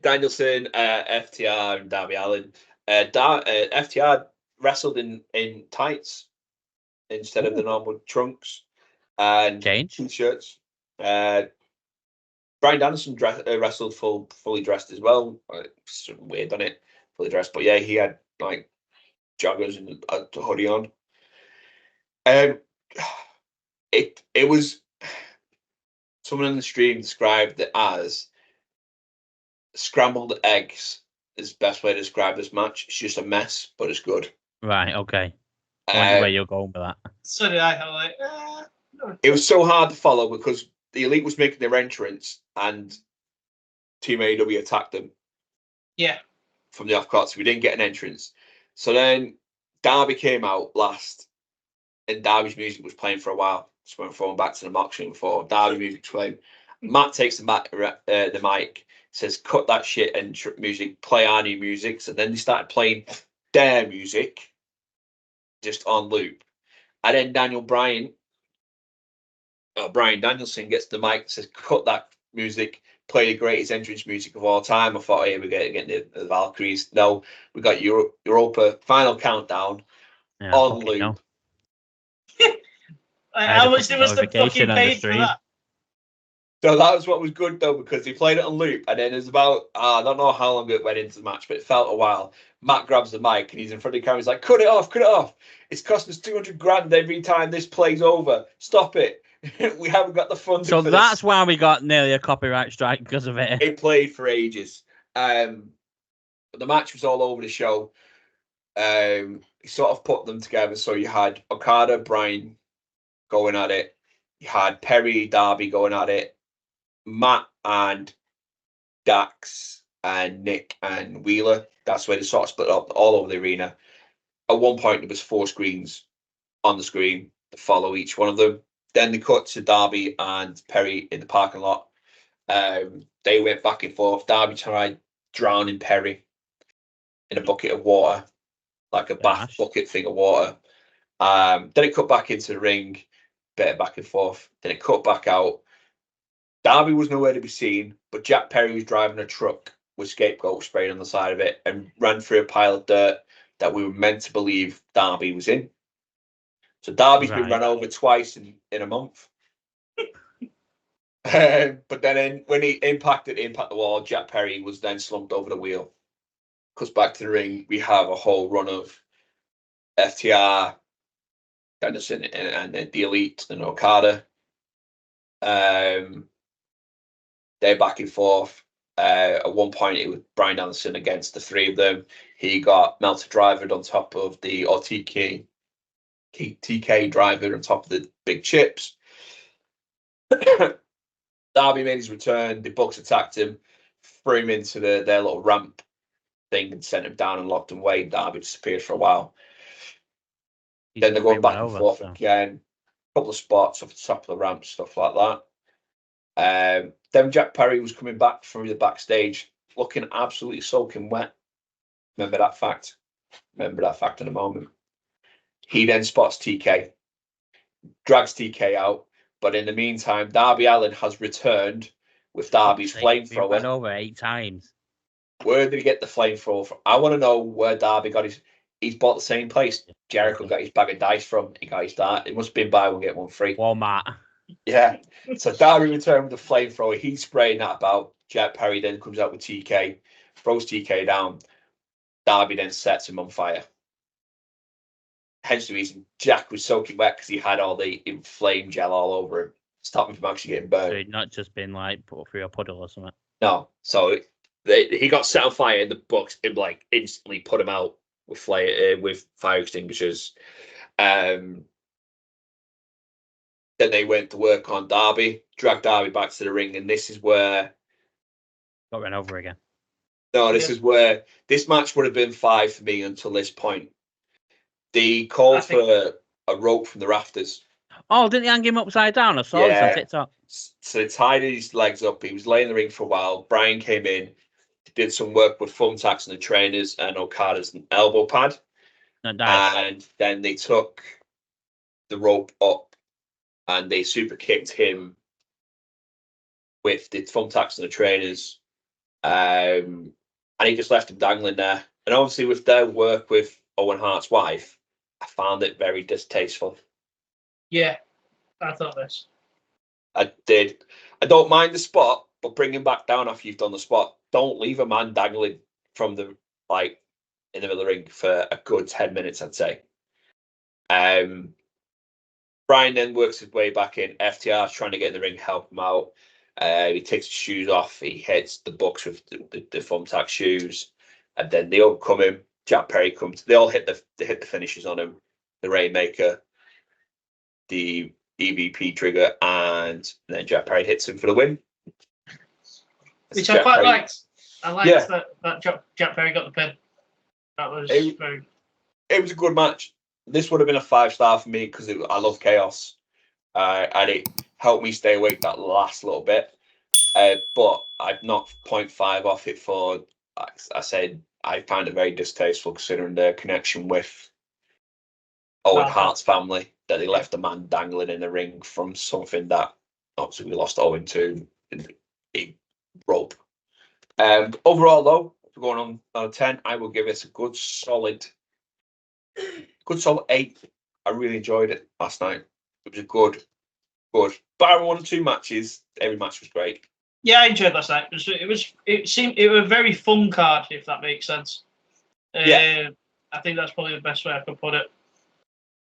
[SPEAKER 2] Danielson, FTR, and Darby Allin. FTR wrestled in tights instead of the normal trunks and t-shirts. Brian Danielson wrestled fully dressed as well. It's weird, on it, fully dressed, but yeah, he had like joggers and a hoodie on. It was, someone in the stream described it as scrambled eggs is the best way to describe this match. It's just a mess, but it's good.
[SPEAKER 4] Right, okay. I wonder where you're going with that.
[SPEAKER 3] So did I. I'm like,
[SPEAKER 2] It was so hard to follow because the Elite was making their entrance and Team AEW attacked them.
[SPEAKER 3] Yeah.
[SPEAKER 2] From the off-cuts. We didn't get an entrance. So then Darby came out last and Darby's music was playing for a while. So we're going back to the mock stream before. Darby music's playing. Matt takes the mic, says, cut that shit and music, play our new music. So then they started playing their music just on loop. And then Brian Danielson gets the mic and says, cut that music, play the greatest entrance music of all time. I thought, hey, we're getting the Valkyries. No, we got Europa Final Countdown on loop.
[SPEAKER 4] No.
[SPEAKER 3] How much was the fucking paid for that?
[SPEAKER 2] So that was what was good though, because he played it on loop, and then it's about I don't know how long it went into the match, but it felt a while. Matt grabs the mic and he's in front of the camera. He's like, "Cut it off! It's costing us $200,000 every time this plays over. Stop it! We haven't got the funding."
[SPEAKER 4] So that's why we got nearly a copyright strike because of it.
[SPEAKER 2] It played for ages. But the match was all over the show. He sort of put them together. So you had Okada, Bryan going at it. You had Perry, Darby going at it. Matt and Dax and Nick and Wheeler. That's where they sort of split up all over the arena. At one point, there was 4 screens on the screen to follow each one of them. Then they cut to Darby and Perry in the parking lot. They went back and forth. Darby tried drowning Perry in a bucket of water, like a bath bucket thing of water. Then it cut back into the ring, bit of back and forth. Then it cut back out. Darby was nowhere to be seen, but Jack Perry was driving a truck with scapegoat sprayed on the side of it and ran through a pile of dirt that we were meant to believe Darby was in. So Darby's been run over twice in a month. But then when he impacted the wall, Jack Perry was then slumped over the wheel. Comes back to the ring, we have a whole run of FTR, Danielson, and the Elite and Okada. They're back and forth. At one point, it was Brian Danielson against the 3 of them. He got melted driver on top of the TK driver on top of the big chips. Darby made his return. The Bucks attacked him, threw him into their little ramp thing and sent him down and locked him away. Darby disappeared for a while. Then they're going back and forth again. A couple of spots off the top of the ramp, stuff like that. Then Jack Perry was coming back from the backstage, looking absolutely soaking wet. Remember that fact in a moment. He then spots TK, drags TK out, but in the meantime, Darby Allin has returned with Darby's flamethrower.
[SPEAKER 4] Went over 8 times.
[SPEAKER 2] Where did he get the flamethrower from? I want to know where Darby got his. He's bought the same place Jericho got his bag of dice from. He got his dart. It must have been buy one get one free.
[SPEAKER 4] Walmart.
[SPEAKER 2] Yeah. So Darby returned with the flamethrower. He's spraying that about. Jack Perry then comes out with TK, throws TK down. Darby then sets him on fire. Hence the reason Jack was soaking wet, because he had all the inflamed gel all over him, stopping him from actually getting burned.
[SPEAKER 4] So he'd not just been like put through a puddle or something.
[SPEAKER 2] No. So he got set on fire, and the Bucks like instantly put him out with fire extinguishers. Then they went to work on Darby, dragged Darby back to the ring, and this is where
[SPEAKER 4] got run over again.
[SPEAKER 2] No, this is where this match would have been 5 for me until this point. They called for a rope from the rafters.
[SPEAKER 4] Oh, didn't they hang him upside down? I saw this on TikTok.
[SPEAKER 2] So they tied his legs up. He was laying in the ring for a while. Brian came in, did some work with thumbtacks and the trainers and Okada's elbow pad. And then they took the rope up and they super kicked him with the thumbtacks and the trainers. And he just left him dangling there. And obviously with their work with Owen Hart's wife, I found it very distasteful.
[SPEAKER 3] Yeah, I thought this.
[SPEAKER 2] I did. I don't mind the spot, but bring him back down after you've done the spot. Don't leave a man dangling from the in the middle of the ring for a good 10 minutes, I'd say. Brian then works his way back in. FTR's trying to get in the ring, help him out. He takes his shoes off. He hits the Bucks with the thumbtack shoes, and then they overcome him. Jack Perry comes. They all hit the finishes on him. The Rainmaker, the EVP trigger, and then Jack Perry hits him for the win.
[SPEAKER 3] Which I quite liked. I liked that Jack Perry got the pin. That was very.
[SPEAKER 2] It was a good match. This would have been a 5-star for me because I love chaos, and it helped me stay awake that last little bit. But I'd knocked 0.5 off it for, like I said, I find it very distasteful considering their connection with Owen Hart's family, that they left a man dangling in the ring from something that obviously we lost Owen to a rope. Overall, though, if we're going on 10, I will give it a good solid 8. I really enjoyed it last night. It was a good. Bar 1 or 2 matches, every match was great.
[SPEAKER 3] Yeah, I enjoyed last night. It was a very fun card, if that makes sense. I think that's probably the best way I could put it.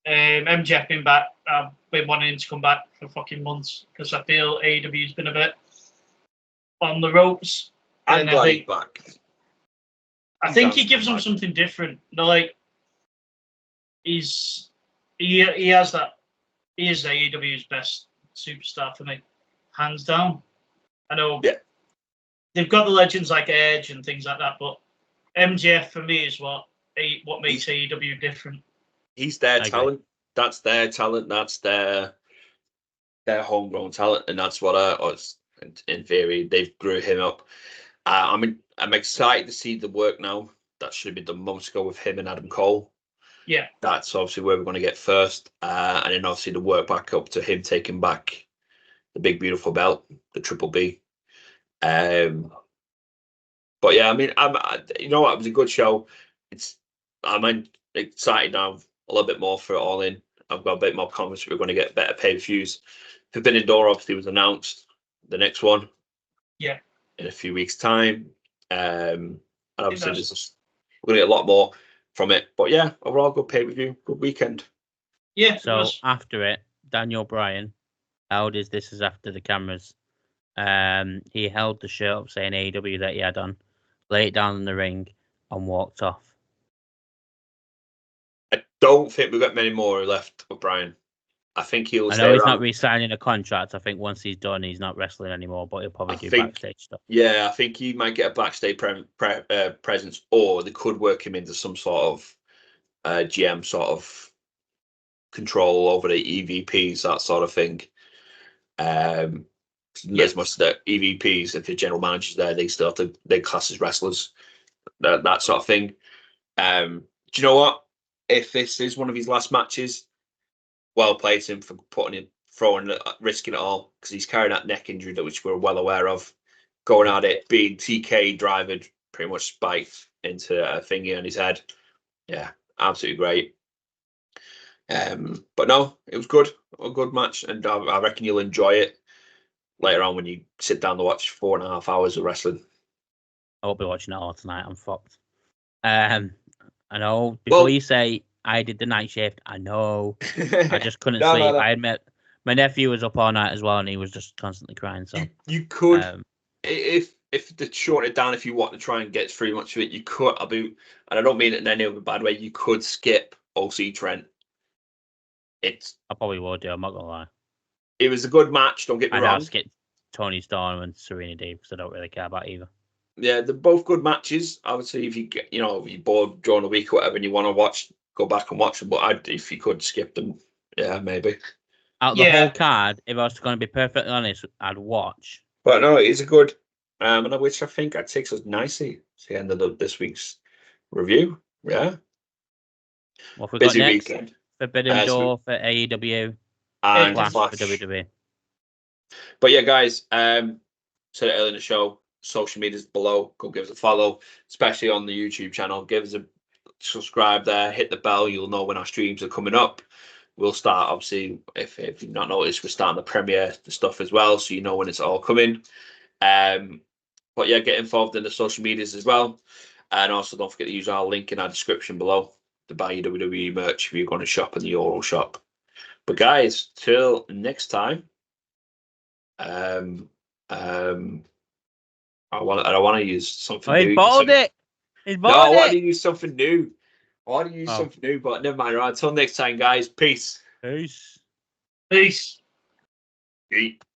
[SPEAKER 3] MJF being back, I've been wanting him to come back for fucking months because I feel AEW's been a bit on the ropes.
[SPEAKER 2] I'm glad he's back.
[SPEAKER 3] I think he gives them something different. Like he is AEW's best superstar for me, hands down. I know they've got the legends like Edge and things like that, but MJF for me is what makes AEW different.
[SPEAKER 2] He's their talent. That's their talent. That's their homegrown talent, and that's what in theory they've grew him up. I'm excited to see the work now. That should be done months ago with him and Adam Cole.
[SPEAKER 3] Yeah,
[SPEAKER 2] that's obviously where we're going to get first, and then obviously the work back up to him taking back the big beautiful belt, the Triple B. But yeah, I mean, you know what? It was a good show. I'm excited now a little bit more for it all in. I've got a bit more confidence we're going to get better pay-per-views. Forbidden Door obviously was announced, the next one.
[SPEAKER 3] Yeah.
[SPEAKER 2] In a few weeks' time. And obviously we're going to get a lot more from it. But yeah, overall good pay-per-view, good weekend.
[SPEAKER 3] Yeah.
[SPEAKER 4] So after it, Daniel Bryan held this is after the cameras. He held the shirt up saying AEW that he had on, laid it down in the ring, and walked off.
[SPEAKER 2] I don't think we've got many more left with Bryan. I think he'll
[SPEAKER 4] I
[SPEAKER 2] stay
[SPEAKER 4] know he's
[SPEAKER 2] around.
[SPEAKER 4] not re-signing a contract. I think once he's done, he's not wrestling anymore. But he'll probably do backstage stuff.
[SPEAKER 2] Yeah, I think he might get a backstage presence, or they could work him into some sort of GM sort of control over the EVPs, that sort of thing. As much as the EVPs, if the general manager's there, they still have to they class as wrestlers, that sort of thing. Do you know what? If this is one of his last matches, well played to him for risking it all, because he's carrying that neck injury that which we're well aware of. Going at it, being TK driven, pretty much spiked into a thingy on his head. Yeah, absolutely great. But no, it was good, a good match, and I reckon you'll enjoy it later on when you sit down to watch 4.5 hours of wrestling.
[SPEAKER 4] I won't be watching it all tonight. I'm fucked. I know. Before you say I did the night shift, I know. I just couldn't sleep. I admit, my nephew was up all night as well, and he was just constantly crying. So
[SPEAKER 2] you could, if they short it down, if you want to try and get through much of it, you could. And I don't mean it in any other bad way. You could skip OC Trent.
[SPEAKER 4] I probably would do. I'm not gonna lie.
[SPEAKER 2] It was a good match. Don't get me wrong.
[SPEAKER 4] I'll skip Tony Storm and Serena Deeb because I don't really care about either.
[SPEAKER 2] Yeah, they're both good matches. I would say if you get, if you're bored during the week or whatever, and you want to watch, go back and watch them. But if you could skip them, yeah, maybe.
[SPEAKER 4] Out of the whole card, if I was going to be perfectly honest, I'd watch.
[SPEAKER 2] But no, it is a good, which I think takes us nicely to the end of this week's review. Yeah.
[SPEAKER 4] What we
[SPEAKER 2] busy
[SPEAKER 4] got next?
[SPEAKER 2] weekend.
[SPEAKER 4] Forbidden Door for AEW
[SPEAKER 2] and
[SPEAKER 4] Flash
[SPEAKER 2] Flash
[SPEAKER 4] for WWE.
[SPEAKER 2] But yeah, guys, said it earlier in the show, social media's below. Go give us a follow, especially on the YouTube channel. Give us a subscribe there, hit the bell. You'll know when our streams are coming up. We'll start, obviously, if you've not noticed, we're starting the premiere the stuff as well, so you know when it's all coming. But yeah, get involved in the social medias as well. And also don't forget to use our link in our description below to buy your WWE merch if you're going to shop in the EuroShop. But guys, till next time. I want to use something new.
[SPEAKER 4] He bottled it.
[SPEAKER 2] I want to use something new. Something new, but never mind. Right, until next time, guys. Peace.
[SPEAKER 3] Peace.